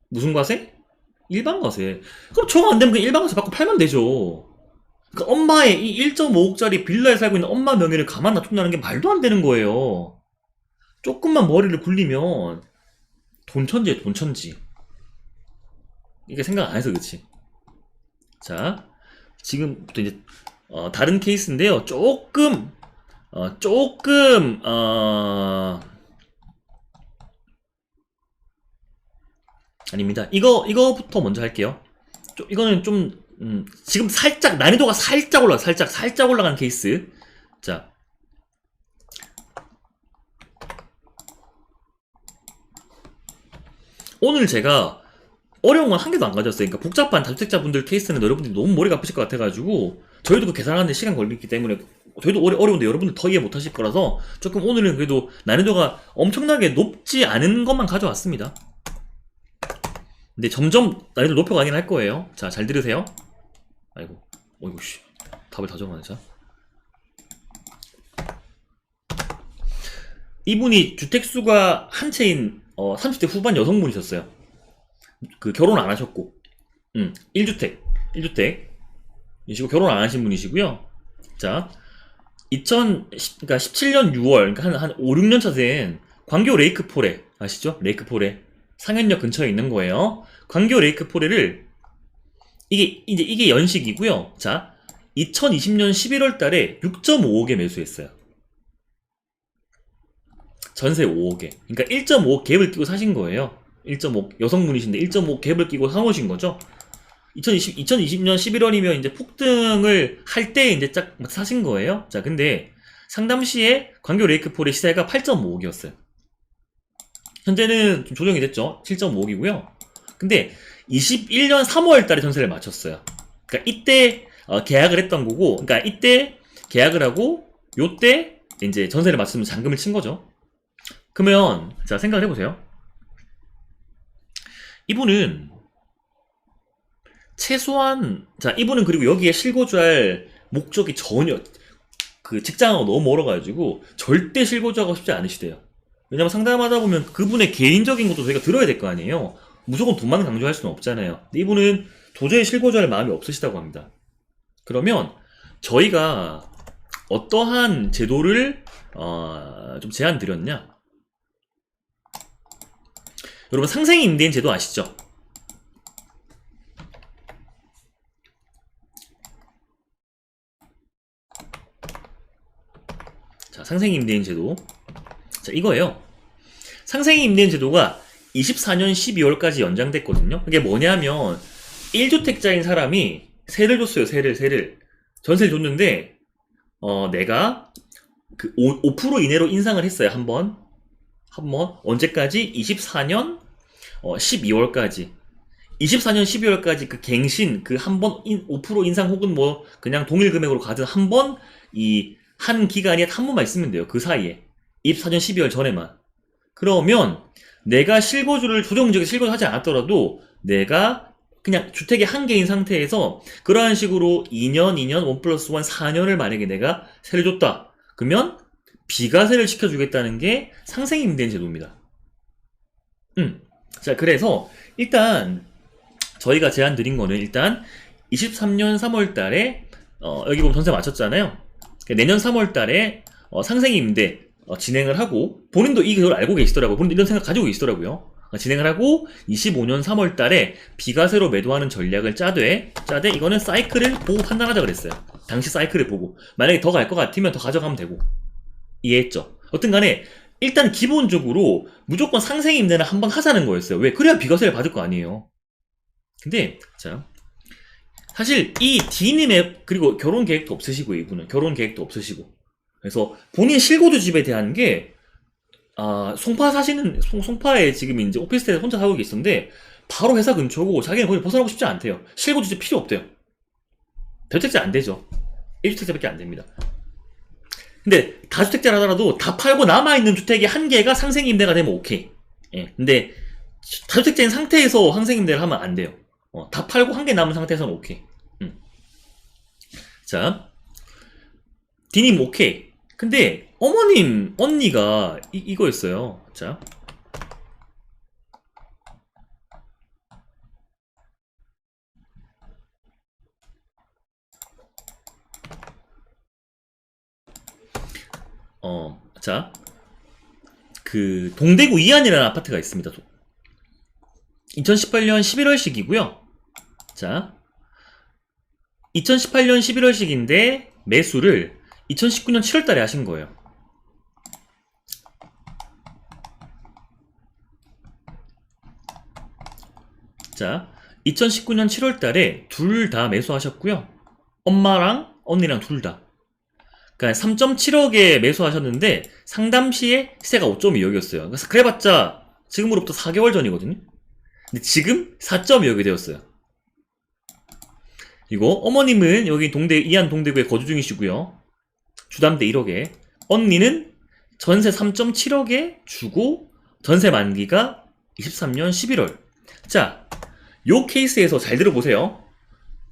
무슨 과세? 일반 과세. 그럼 정 안 되면 그냥 일반 과세 받고 팔면 되죠. 그러니까 엄마의 이 1.5억짜리 빌라에 살고 있는 엄마 명의를 가만 놔둔다는 게 말도 안 되는 거예요. 조금만 머리를 굴리면 돈천지에 돈천지. 이게 생각 안 해서 그렇지. 자, 지금부터 이제 다른 케이스인데요. 아닙니다. 이거부터 먼저 할게요. 이거는 좀 지금 살짝 난이도가 살짝 올라간 케이스. 자, 오늘 제가 어려운 건 한 개도 안 가졌어요. 그러니까 복잡한 다주택자분들 케이스는 여러분들이 너무 머리가 아프실 것 같아가지고 저희도 그 계산하는데 시간 걸리기 때문에 저희도 어려운데 여러분들 더 이해 못하실 거라서 조금 오늘은 그래도 난이도가 엄청나게 높지 않은 것만 가져왔습니다. 근데 점점 난이도 높여가긴 할 거예요. 자, 잘 들으세요. 어이구 씨. 답을 다 적어놔. 자, 이분이 주택수가 한 채인 30대 후반 여성분이셨어요. 그 결혼 안 하셨고 1주택이시고 결혼 안 하신 분이시고요. 자, 그러니까 17년 6월, 그러니까 한 5, 6년 차 된 광교 레이크포레 아시죠? 레이크포레 상현역 근처에 있는 거예요. 광교 레이크포레를 이게 연식이고요. 자, 2020년 11월 달에 6.55개 매수했어요. 전세 5억에. 그러니까 1.5억 갭을 끼고 사신 거예요. 1.5 여성분이신데 1.5 갭을 끼고 사놓으신 거죠. 2020년 11월이면 이제 폭등을 할 때 이제 짝 사신 거예요. 자, 근데 상담 시에 광교 레이크폴의 시세가 8.5억이었어요. 현재는 좀 조정이 됐죠. 7.5억이고요. 근데 21년 3월 달에 전세를 마쳤어요. 그러니까 이때 계약을 했던 거고, 그러니까 이때 계약을 하고 요때 이제 전세를 마치면 잔금을 친 거죠. 그러면 자, 생각을 해보세요. 이분은 최소한, 자, 이분은 그리고 여기에 실거주할 목적이 전혀 그 직장하고 너무 멀어가지고 절대 실거주하고 싶지 않으시대요. 왜냐면 상담하다 보면 그분의 개인적인 것도 저희가 들어야 될 거 아니에요. 무조건 돈만 강조할 수는 없잖아요. 근데 이분은 도저히 실거주할 마음이 없으시다고 합니다. 그러면 저희가 어떠한 제도를 좀 제안 드렸냐? 여러분, 상생임대인 제도 아시죠? 자, 상생임대인 제도. 자, 이거예요. 상생임대인 제도가 24년 12월까지 연장됐거든요. 그게 뭐냐면 1주택자인 사람이 세를 줬어요. 세를. 전세를 줬는데 내가 그 5% 이내로 인상을 했어요. 한 번. 언제까지? 24년 12월까지. 24년 12월까지 그 갱신, 그 한 번 5% 인상 혹은 뭐 그냥 동일 금액으로 가든 한 번, 한 기간에 한 번만 있으면 돼요. 그 사이에. 24년 12월 전에만. 그러면 내가 조정적인 실거주를 하지 않았더라도 내가 그냥 주택의 한 개인 상태에서 그러한 식으로 2년, 1 플러스 1, 4년을 만약에 내가 세를 줬다. 그러면 비과세를 시켜주겠다는 게 상생임대인 제도입니다. 자, 그래서 일단 저희가 제안 드린 거는 일단 23년 3월 달에 여기 보면 전세 맞췄잖아요. 내년 3월 달에 상생임대 진행을 하고, 본인도 이 계획을 알고 계시더라고요. 본인도 이런 생각 가지고 계시더라고요. 진행을 하고 25년 3월 달에 비과세로 매도하는 전략을 짜되 이거는 사이클을 보고 판단하자 그랬어요. 당시 사이클을 보고 만약에 더 갈 것 같으면 더 가져가면 되고. 이해했죠? 어떤 간에 일단 기본적으로 무조건 상생임대는 한번 하자는 거였어요. 왜? 그래야 비과세를 받을 거 아니에요. 근데 자, 사실 이 D님의 그리고 결혼 계획도 없으시고, 이분은 결혼 계획도 없으시고, 그래서 본인 실거주 집에 대한 게 송파에 지금 이제 오피스텔에 혼자 살고 계시는데 바로 회사 근처고 자기는 거기 벗어나고 싶지 않대요. 실거주 집 필요 없대요. 다주택자 안 되죠. 1주택자밖에 안 됩니다. 근데 다주택자라 하더라도 다 팔고 남아있는 주택이 한 개가 상생임대가 되면 오케이. 예. 근데 다주택자인 상태에서 상생임대를 하면 안 돼요. 다 팔고 한 개 남은 상태에서는 오케이. 자, D님 오케이. 근데 어머님, 언니가 이거였어요. 자, 자, 그 동대구 이안이라는 아파트가 있습니다. 2018년 11월식이고요. 자, 2018년 11월식인데 매수를 2019년 7월달에 하신 거예요. 자, 2019년 7월달에 둘 다 매수하셨고요. 엄마랑 언니랑 둘 다. 그러니까 3.7억에 매수하셨는데 상담 시에 시세가 5.2억이었어요. 그래서 그래봤자 지금으로부터 4개월 전이거든요. 근데 지금 4.2억이 되었어요. 그리고 어머님은 여기 이안 동대구에 거주 중이시고요. 주담대 1억에, 언니는 전세 3.7억에 주고 전세 만기가 23년 11월. 자, 요 케이스에서 잘 들어보세요.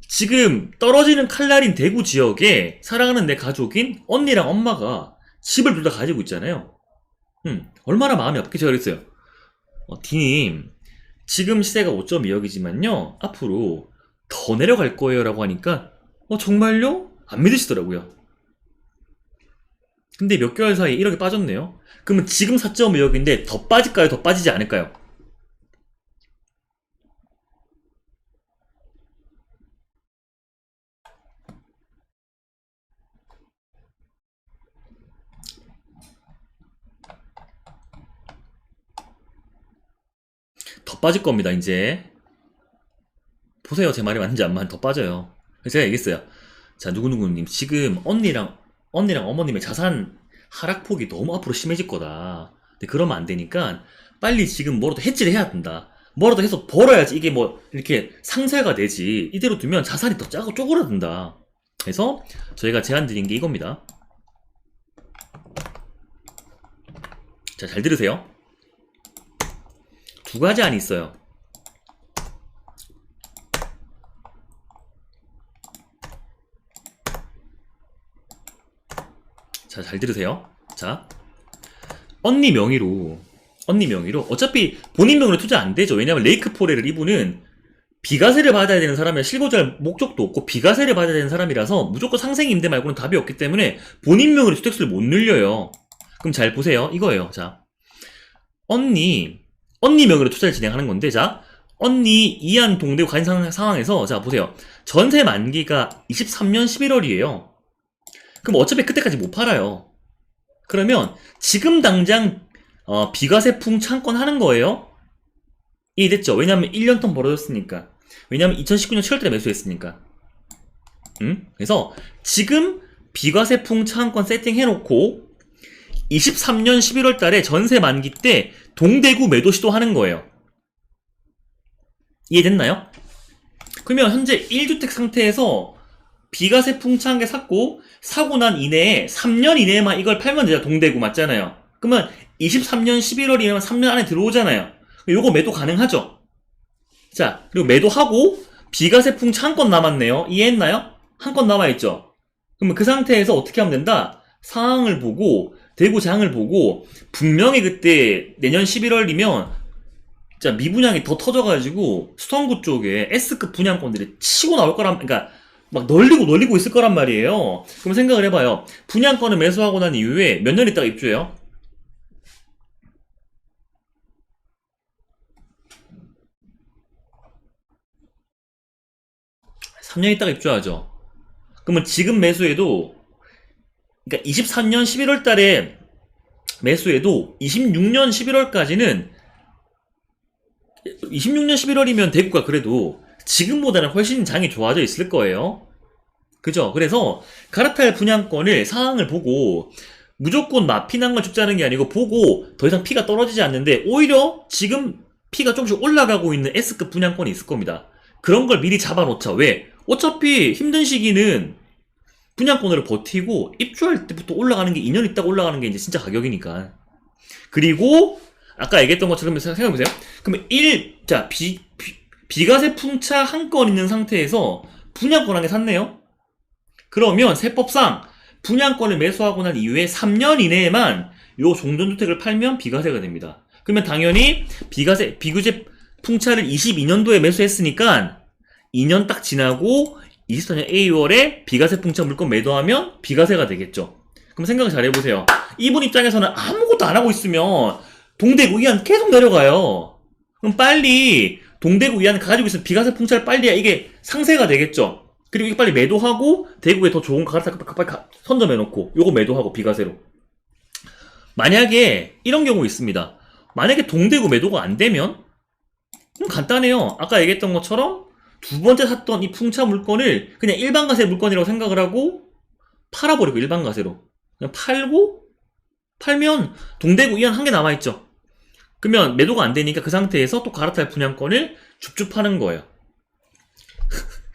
지금 떨어지는 칼날인 대구 지역에 사랑하는 내 가족인 언니랑 엄마가 집을 둘 다 가지고 있잖아요. 얼마나 마음이 아프게 저랬어요. 디님, 지금 시세가 5.2억이지만요, 앞으로 더 내려갈 거예요 라고 하니까, 정말요? 안 믿으시더라고요. 근데 몇 개월 사이에 1억이 빠졌네요. 그러면 지금 4.2억인데 더 빠질까요? 더 빠지지 않을까요? 더 빠질 겁니다, 이제. 보세요, 제 말이 맞는지 안 맞는지. 더 빠져요. 그래서 제가 얘기했어요. 자, 누구누구님, 지금 언니랑 어머님의 자산 하락폭이 너무 앞으로 심해질 거다. 근데 그러면 안 되니까 빨리 지금 뭐라도 해지를 해야 된다. 뭐라도 해서 벌어야지 이게 뭐 이렇게 상쇄가 되지. 이대로 두면 자산이 더 짜고 쪼그라든다. 그래서 저희가 제안 드린 게 이겁니다. 자, 잘 들으세요. 두 가지 안이 있어요. 자, 잘 들으세요. 자, 언니 명의로 어차피 본인 명의로 투자 안 되죠. 왜냐면 레이크포레를 이분은 비과세를 받아야 되는 사람이라 실거주할 목적도 없고 비과세를 받아야 되는 사람이라서 무조건 상생 임대 말고는 답이 없기 때문에 본인 명의로 주택수를 못 늘려요. 그럼 잘 보세요. 이거예요. 자, 언니 명의로 투자를 진행하는 건데, 자, 언니 이한 동대구 간 상황에서, 자, 보세요. 전세 만기가 23년 11월이에요. 그럼 어차피 그때까지 못 팔아요. 그러면 지금 당장 비과세풍 창건 하는 거예요. 이해됐죠? 왜냐면 1년 턴 벌어졌으니까. 왜냐면 2019년 7월달에 매수했으니까. 그래서 지금 비과세풍 창건 세팅해놓고 23년 11월달에 전세 만기 때 동대구 매도 시도하는 거예요. 이해됐나요? 그러면 현재 1주택 상태에서 비과세 풍창하게 샀고 사고 난 이내에 3년 이내에만 이걸 팔면 되죠. 동대구 맞잖아요. 그러면 23년 11월이면 3년 안에 들어오잖아요. 요거 매도 가능하죠. 자, 그리고 매도하고 비과세 풍차 한 건 남았네요. 이해했나요? 한 건 남아있죠. 그러면 그 상태에서 어떻게 하면 된다? 상황을 보고 대구 장을 보고 분명히 그때 내년 11월이면 진짜 미분양이 더 터져가지고 수성구 쪽에 S급 분양권들이 치고 나올 거란, 그러니까 막 널리고 있을 거란 말이에요. 그럼 생각을 해봐요. 분양권을 매수하고 난 이후에 몇 년 있다가 입주해요? 3년 있다가 입주하죠. 그러면 지금 매수해도, 그러니까 23년 11월 달에 매수해도 26년 11월까지는 26년 11월이면 대구가 그래도 지금보다는 훨씬 장이 좋아져 있을 거예요. 그죠? 그래서 갈아탈 분양권을 상황을 보고 무조건 피난 걸 죽자는 게 아니고 보고 더 이상 피가 떨어지지 않는데 오히려 지금 피가 조금씩 올라가고 있는 S급 분양권이 있을 겁니다. 그런 걸 미리 잡아놓자. 왜? 어차피 힘든 시기는 분양권으로 버티고 입주할 때부터 올라가는 게 2년 있다가 올라가는 게 이제 진짜 가격이니까. 그리고 아까 얘기했던 것처럼 생각해보세요. 그러면 비과세 풍차 한 건 있는 상태에서 분양권 한 개 샀네요. 그러면 세법상 분양권을 매수하고 난 이후에 3년 이내에만 요 종전주택을 팔면 비과세가 됩니다. 그러면 당연히 비규제 풍차를 22년도에 매수했으니까 2년 딱 지나고 24년 A월에 비과세 풍차 물건 매도하면 비과세가 되겠죠. 그럼 생각을 잘 해보세요. 이분 입장에서는 아무것도 안 하고 있으면 동대구 이한 계속 내려가요. 그럼 빨리 동대구 이한 가지고 있으면 비과세 풍차를 빨리 해야 이게 상세가 되겠죠. 그리고 이게 빨리 매도하고 대구에 더 좋은 가격을 빨리 선점해놓고 요거 매도하고 비과세로. 만약에 이런 경우 있습니다. 만약에 동대구 매도가 안 되면 간단해요. 아까 얘기했던 것처럼 두 번째 샀던 이 풍차 물건을 그냥 일반가세 물건이라고 생각을 하고 팔아버리고 일반가세로 그냥 팔면 동대구 이한 한 개 남아있죠. 그러면 매도가 안 되니까 그 상태에서 또 갈아탈 분양권을 줍줍 파는 거예요.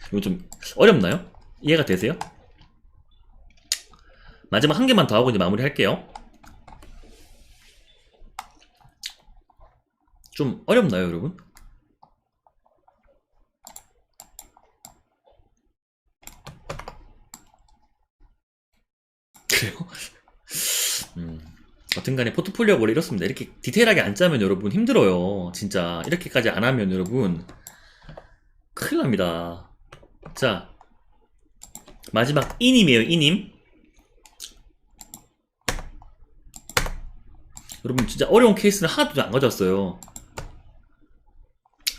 이거 좀 어렵나요? 이해가 되세요? 마지막 한 개만 더 하고 이제 마무리 할게요. 좀 어렵나요, 여러분? 그래요? 어떤 간에 포트폴리오가 원래 이렇습니다. 이렇게 디테일하게 안 짜면 여러분 힘들어요. 진짜 이렇게까지 안 하면 여러분 큰일 납니다. 자, 마지막 이님이에요. 이님. 여러분 진짜 어려운 케이스는 하나도 안 가져왔어요.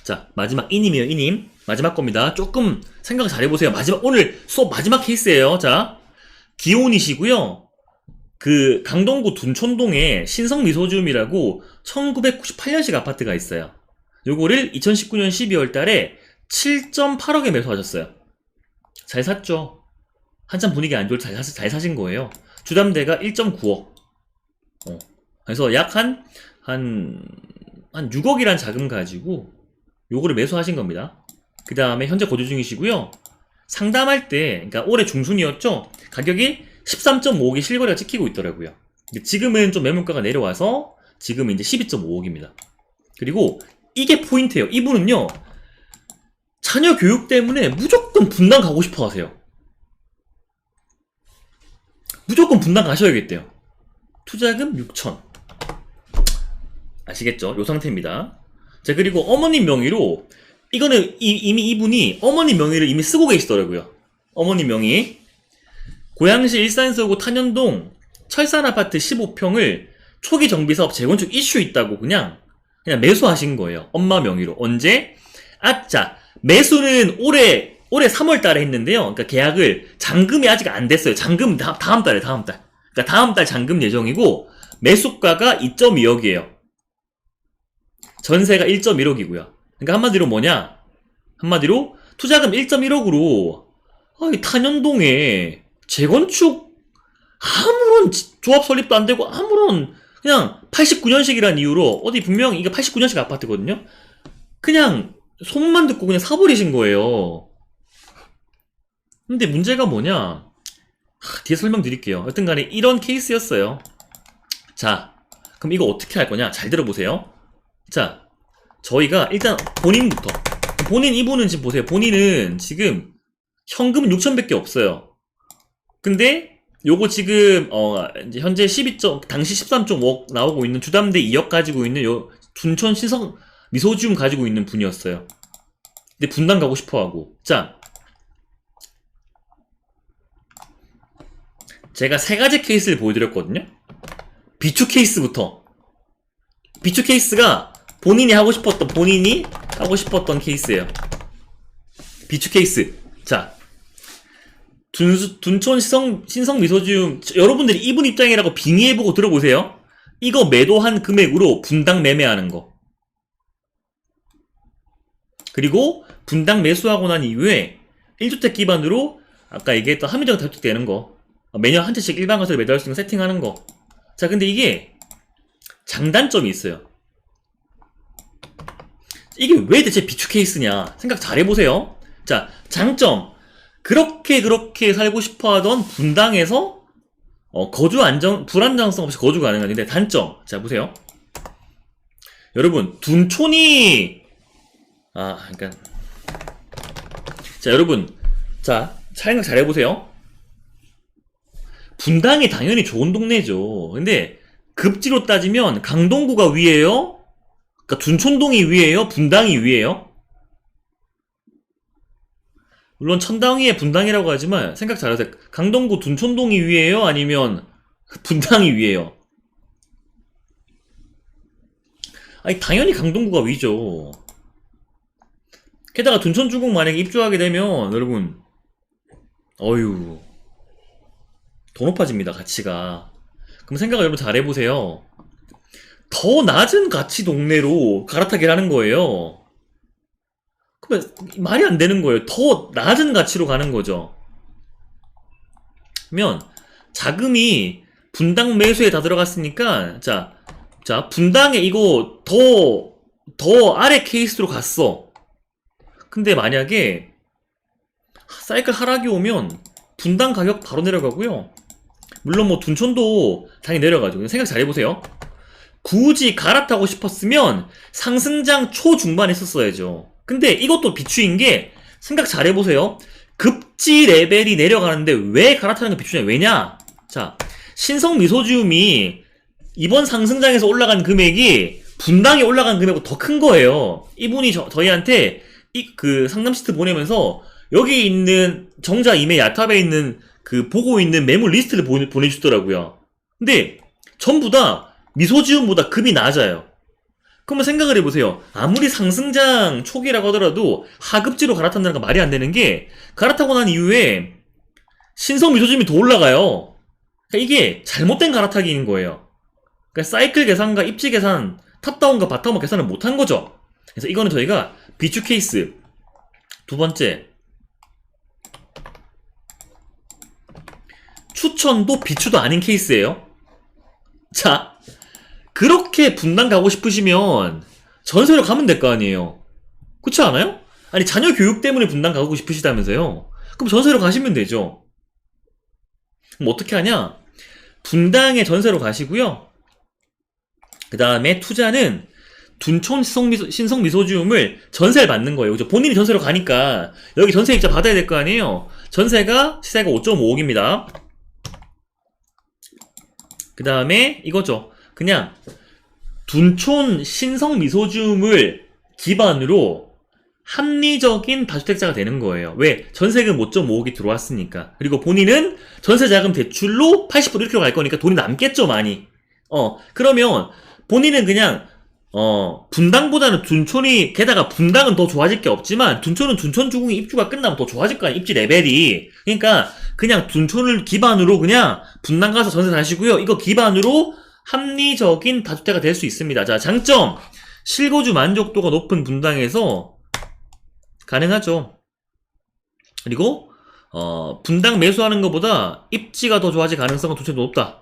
자, 마지막 이님이에요. 이님. 마지막 겁니다. 조금 생각 잘해보세요. 오늘 수업 마지막 케이스예요. 자, 기온이시고요. 그 강동구 둔촌동에 신성미소지움이라고 1998년식 아파트가 있어요. 요거를 2019년 12월 달에 7.8억에 매수하셨어요. 잘 샀죠. 한참 분위기 안 좋을 때 잘 사신 거예요. 주담대가 1.9억. 그래서 약 한 6억이란 자금 가지고 요거를 매수하신 겁니다. 그 다음에 현재 거주 중이시고요. 상담할 때, 그러니까 올해 중순이었죠? 가격이 13.5억이 실거래가 찍히고 있더라고요. 지금은 좀 매물가가 내려와서 지금은 이제 12.5억입니다. 그리고 이게 포인트예요. 이분은요, 자녀 교육 때문에 무조건 분당 가고 싶어 하세요. 무조건 분당 가셔야겠대요. 투자금 6천. 아시겠죠? 요 상태입니다. 자, 그리고 어머님 명의로, 이거는 이미 이분이 어머님 명의를 이미 쓰고 계시더라고요. 어머님 명의. 고양시 일산서구 탄현동 철산아파트 15평을 초기 정비사업 재건축 이슈 있다고 그냥 매수하신 거예요. 엄마 명의로. 언제? 아짜. 매수는 올해 3월 달에 했는데요. 그러니까 계약을, 잔금이 아직 안 됐어요. 잔금 다음 달에. 그러니까 다음 달 잔금 예정이고, 매수가가 2.2억이에요. 전세가 1.1억이고요. 그러니까 한마디로 뭐냐? 한마디로 투자금 1.1억으로 탄현동에 재건축 아무런 조합 설립도 안 되고 아무런 그냥 89년식이란 이유로 어디 분명히 이게 89년식 아파트거든요. 그냥 소문만 듣고 그냥 사버리신 거예요. 근데 문제가 뭐냐? 뒤에 설명드릴게요. 여튼간에 이런 케이스였어요. 자, 그럼 이거 어떻게 할 거냐? 잘 들어보세요. 자, 저희가 일단 이분은 지금 보세요. 본인은 지금 현금은 6천밖에 없어요. 근데 요거 지금 이제 현재 당시 13.5억 나오고 있는 주담대 2억 가지고 있는 요 둔촌 신성 미소지움 가지고 있는 분이었어요. 근데 분당 가고 싶어하고. 자, 제가 세 가지 케이스를 보여드렸거든요. 비추 케이스부터. 비추 케이스가 본인이 하고 싶었던 케이스예요. 비추 케이스. 자, 둔촌 신성 미소지움, 여러분들이 이분 입장이라고 빙의해보고 들어보세요. 이거 매도한 금액으로 분당 매매하는 거. 그리고 분당 매수하고 난 이후에 1주택 기반으로 아까 얘기했던 합리적 다주택 되는 거. 매년 한 채씩 일반 가설을 매도할 수 있는 거 세팅하는 거. 자, 근데 이게 장단점이 있어요. 이게 왜 대체 비추 케이스냐? 생각 잘 해보세요. 자, 장점. 그렇게 살고 싶어 하던 분당에서, 불안정성 없이 거주 가능한데, 단점. 자, 보세요. 여러분, 둔촌이, 자, 여러분. 자, 생각 잘 해보세요. 분당이 당연히 좋은 동네죠. 근데, 급지로 따지면 강동구가 위에요? 그러니까 둔촌동이 위에요? 분당이 위에요? 물론 천당위에 분당이라고 하지만 생각 잘하세요. 강동구 둔촌동이 위에요? 아니면 분당이 위에요? 아니 당연히 강동구가 위죠. 게다가 둔촌주공 만약에 입주하게 되면 여러분 더 높아집니다. 가치가. 그럼 생각을 여러분 잘 해보세요. 더 낮은 가치 동네로 갈아타기를 하는 거예요. 그러면 말이 안 되는 거예요. 더 낮은 가치로 가는 거죠. 그러면 자금이 분당 매수에 다 들어갔으니까 자 분당에 이거 더 아래 케이스로 갔어. 근데 만약에 사이클 하락이 오면 분당 가격 바로 내려가고요. 물론 뭐 둔촌도 당연히 내려가죠. 생각 잘 해보세요. 굳이 갈아타고 싶었으면 상승장 초중반에 썼어야죠. 근데 이것도 비추인 게 생각 잘 해보세요. 급지 레벨이 내려가는데 왜 갈아타는 게 비추냐? 왜냐? 자, 신성 미소지움이 이번 상승장에서 올라간 금액이 분당에 올라간 금액보다 더 큰 거예요. 이분이 저희한테 그 상담 시트 보내면서 여기 있는 정자 임의 야탑에 있는 그 보고 있는 매물 리스트를 보내주더라고요. 근데 전부 다 미소지움보다 급이 낮아요. 그러면 생각을 해보세요. 아무리 상승장 초기라고 하더라도 하급지로 갈아탄다는 건 말이 안 되는 게, 갈아타고 난 이후에 신성 미소지움이 더 올라가요. 그러니까 이게 잘못된 갈아타기인 거예요. 그러니까 사이클 계산과 입지 계산, 탑다운과 바텀업 계산을 못한 거죠. 그래서 이거는 저희가 비추 케이스. 두 번째, 추천도 비추도 아닌 케이스예요. 자, 그렇게 분당 가고 싶으시면 전세로 가면 될 거 아니에요. 그렇지 않아요? 아니, 자녀 교육 때문에 분당 가고 싶으시다면서요. 그럼 전세로 가시면 되죠. 그럼 어떻게 하냐? 분당에 전세로 가시고요. 그 다음에 투자는 둔촌 신성미소지움을 전세를 받는 거예요. 그죠? 본인이 전세로 가니까 여기 전세입자 받아야 될 거 아니에요. 전세가 시세가 5.5억입니다. 그 다음에 이거죠. 그냥 둔촌 신성미소지움을 기반으로 합리적인 다주택자가 되는 거예요. 왜? 전세금 5.5억이 들어왔으니까. 그리고 본인은 전세자금 대출로 80% 이렇게 갈 거니까 돈이 남겠죠, 많이. 그러면 본인은 그냥 분당보다는 둔촌이, 게다가 분당은 더 좋아질 게 없지만 둔촌은 둔촌 주공이 입주가 끝나면 더 좋아질 거야, 입지 레벨이. 그러니까 그냥 둔촌을 기반으로 그냥 분당 가서 전세 사시고요. 이거 기반으로 합리적인 다주택가 될 수 있습니다. 자, 장점. 실거주 만족도가 높은 분당에서 가능하죠. 그리고 분당 매수하는 것보다 입지가 더 좋아질 가능성은 도대체 높다.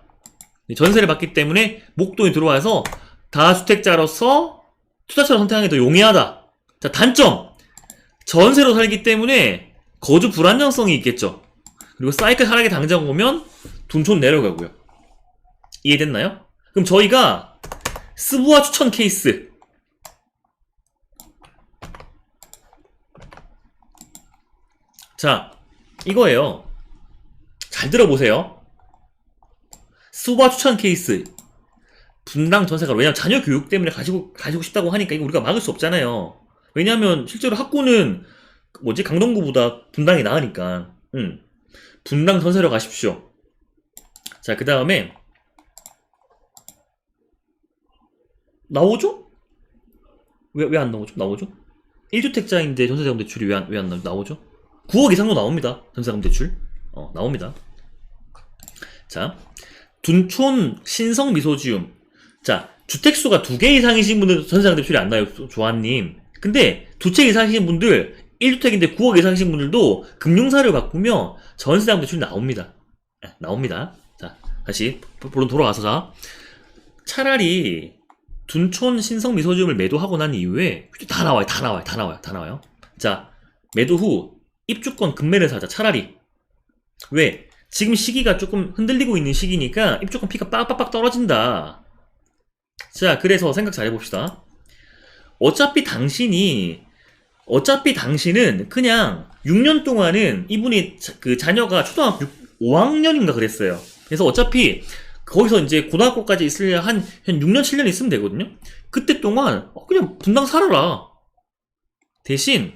전세를 받기 때문에 목돈이 들어와서 다주택자로서 투자처를 선택하는 게 더 용이하다. 자, 단점. 전세로 살기 때문에 거주 불안정성이 있겠죠. 그리고 사이클 하락에 당장 오면 둔촌 내려가고요. 이해됐나요? 그럼 저희가 스부아 추천 케이스. 자, 이거예요. 잘 들어보세요. 스부아 추천 케이스. 분당 전세가, 왜냐면 자녀 교육 때문에 가지고 싶다고 하니까 이거 우리가 막을 수 없잖아요. 왜냐면 실제로 학구는 강동구보다 분당이 나으니까. 분당 전세로 가십시오. 자, 그 다음에 나오죠? 왜 안 나오죠? 나오죠? 1주택자인데 전세자금 대출이 왜 안 나오죠? 9억 이상도 나옵니다. 전세자금 대출. 나옵니다. 자, 둔촌 신성 미소지움. 자, 주택수가 2개 이상이신 분들 전세자금 대출이 안 나요, 조아님. 근데 2채 이상이신 분들, 1주택인데 9억 이상이신 분들도 금융사를 바꾸면 전세자금 대출이 나옵니다. 나옵니다. 자, 다시 본론 돌아와서, 자, 차라리 둔촌 신성 미소지움을 매도하고 난 이후에 다 나와요. 자, 매도 후 입주권 급매를 사자. 차라리. 왜? 지금 시기가 조금 흔들리고 있는 시기니까 입주권 피가 빡빡빡 떨어진다. 자, 그래서 생각 잘 해봅시다. 어차피 당신은 그냥 6년 동안은 이분이 그 자녀가 초등학교 5학년인가 그랬어요. 그래서 어차피 거기서 이제 고등학교까지 있으려 한 6년, 7년 있으면 되거든요. 그때 동안 그냥 분당 살아라. 대신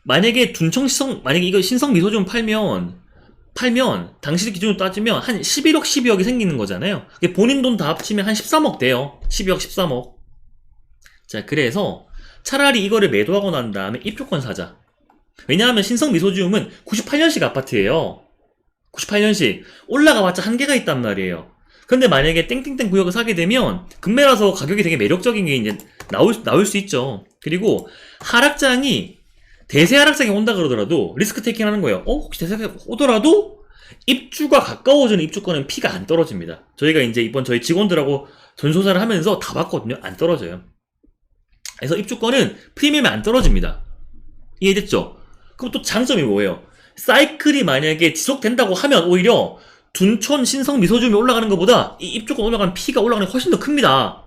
만약에 만약에 이거 신성 미소지움 팔면 당시 기준으로 따지면 한 11억, 12억이 생기는 거잖아요. 본인 돈 다 합치면 한 13억 돼요. 12억, 13억. 자, 그래서 차라리 이거를 매도하고 난 다음에 입주권 사자. 왜냐하면 신성 미소지움은 98년식 아파트예요. 98년식. 올라가봤자 한계가 있단 말이에요. 근데 만약에 땡땡땡 구역을 사게 되면 금매라서 가격이 되게 매력적인 게 이제 나올 수 있죠. 그리고 대세 하락장이 온다 그러더라도 리스크 테이킹 하는 거예요. 혹시 대세가 오더라도 입주가 가까워지는 입주권은 피가 안 떨어집니다. 저희가 이제 이번 저희 직원들하고 전조사를 하면서 다 봤거든요. 안 떨어져요. 그래서 입주권은 프리미엄이 안 떨어집니다. 이해됐죠? 그럼 또 장점이 뭐예요? 사이클이 만약에 지속된다고 하면 오히려 둔촌 신성 미소지움이 올라가는 것보다 이 입주권 올라가는 피가 올라가는 게 훨씬 더 큽니다.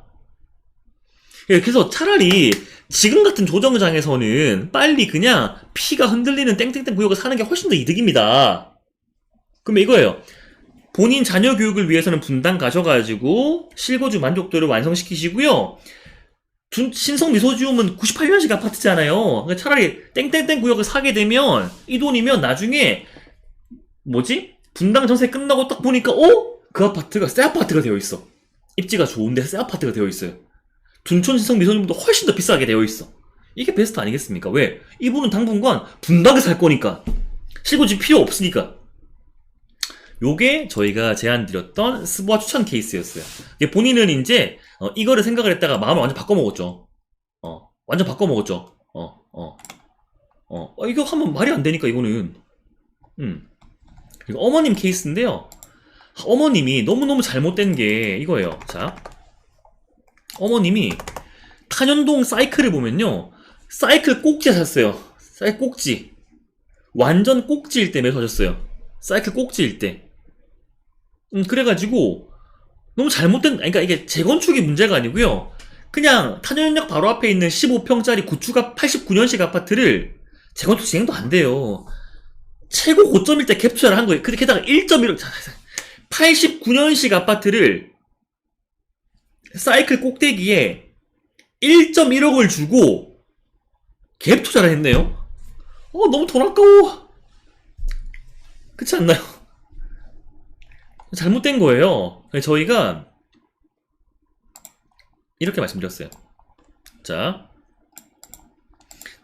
그래서 차라리 지금 같은 조정장에서는 빨리 그냥 피가 흔들리는 땡땡땡 구역을 사는 게 훨씬 더 이득입니다. 그러면 이거예요. 본인 자녀 교육을 위해서는 분당 가셔가지고 실거주 만족도를 완성시키시고요. 신성 미소지움은 98년식 아파트잖아요. 그러니까 차라리 땡땡땡 구역을 사게 되면 이 돈이면 나중에 뭐지? 분당 전세 끝나고 딱 보니까 그 아파트가 새 아파트가 되어 있어. 입지가 좋은데 새 아파트가 되어 있어요. 둔촌 신성 미소지움도 훨씬 더 비싸게 되어 있어. 이게 베스트 아니겠습니까? 왜? 이분은 당분간 분당에 살 거니까. 실거주 필요 없으니까. 요게 저희가 제안드렸던 스보아 추천 케이스였어요. 본인은 이제 이거를 생각을 했다가 마음을 완전 바꿔먹었죠. 완전 바꿔먹었죠. 이거 하면 말이 안 되니까 이거는. 그리고 어머님 케이스인데요. 어머님이 너무너무 잘못된 게 이거예요. 자, 어머님이 탄현동 사이클을 보면요, 사이클 꼭지 샀어요. 사이클 꼭지. 완전 꼭지일 때 매수하셨어요. 사이클 꼭지일 때. 그래가지고 너무 잘못된, 그러니까 이게 재건축이 문제가 아니고요. 그냥 탄현역 바로 앞에 있는 15평짜리 구축 89년식 아파트를 재건축 진행도 안 돼요. 최고 고점일 때 캡처를 한 거예요. 게다가 1.1억 89년식 아파트를 사이클 꼭대기에 1.1억을 주고 갭 투자를 했네요. 너무 돈 아까워. 그렇지 않나요? 잘못된 거예요. 저희가 이렇게 말씀드렸어요. 자,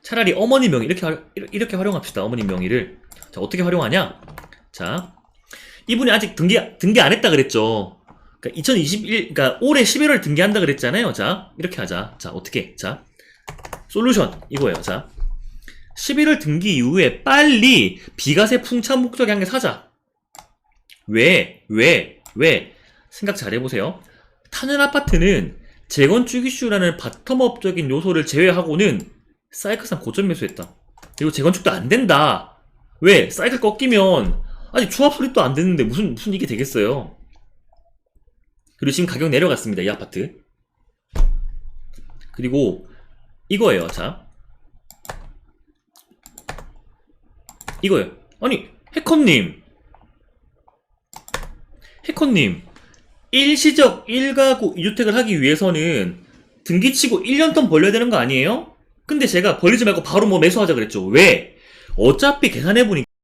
차라리 어머니 명의 이렇게 활용합시다. 어머니 명의를. 자, 어떻게 활용하냐? 자, 이분이 아직 등기 안 했다 그랬죠. 그러니까 2021, 올해 11월 등기한다 그랬잖아요. 자, 이렇게 하자. 자, 어떻게? 자, 솔루션 이거예요. 자, 11월 등기 이후에 빨리 비과세 풍차 목적의 한 개 사자. 왜? 생각 잘 해보세요. 탄현 아파트는 재건축 이슈라는 바텀업적인 요소를 제외하고는 사이클상 고점 매수했다. 그리고 재건축도 안 된다. 왜? 사이클 꺾이면 아직 조합 수립도 안 됐는데 무슨 이게 되겠어요. 그리고 지금 가격 내려갔습니다. 이 아파트. 그리고 이거예요. 자, 이거예요. 아니, 해커님, 일시적 1가구 2주택을 하기 위해서는 등기치고 1년 돈 벌려야 되는 거 아니에요? 근데 제가 벌리지 말고 바로 매수하자 그랬죠. 왜? 어차피 계산해보니까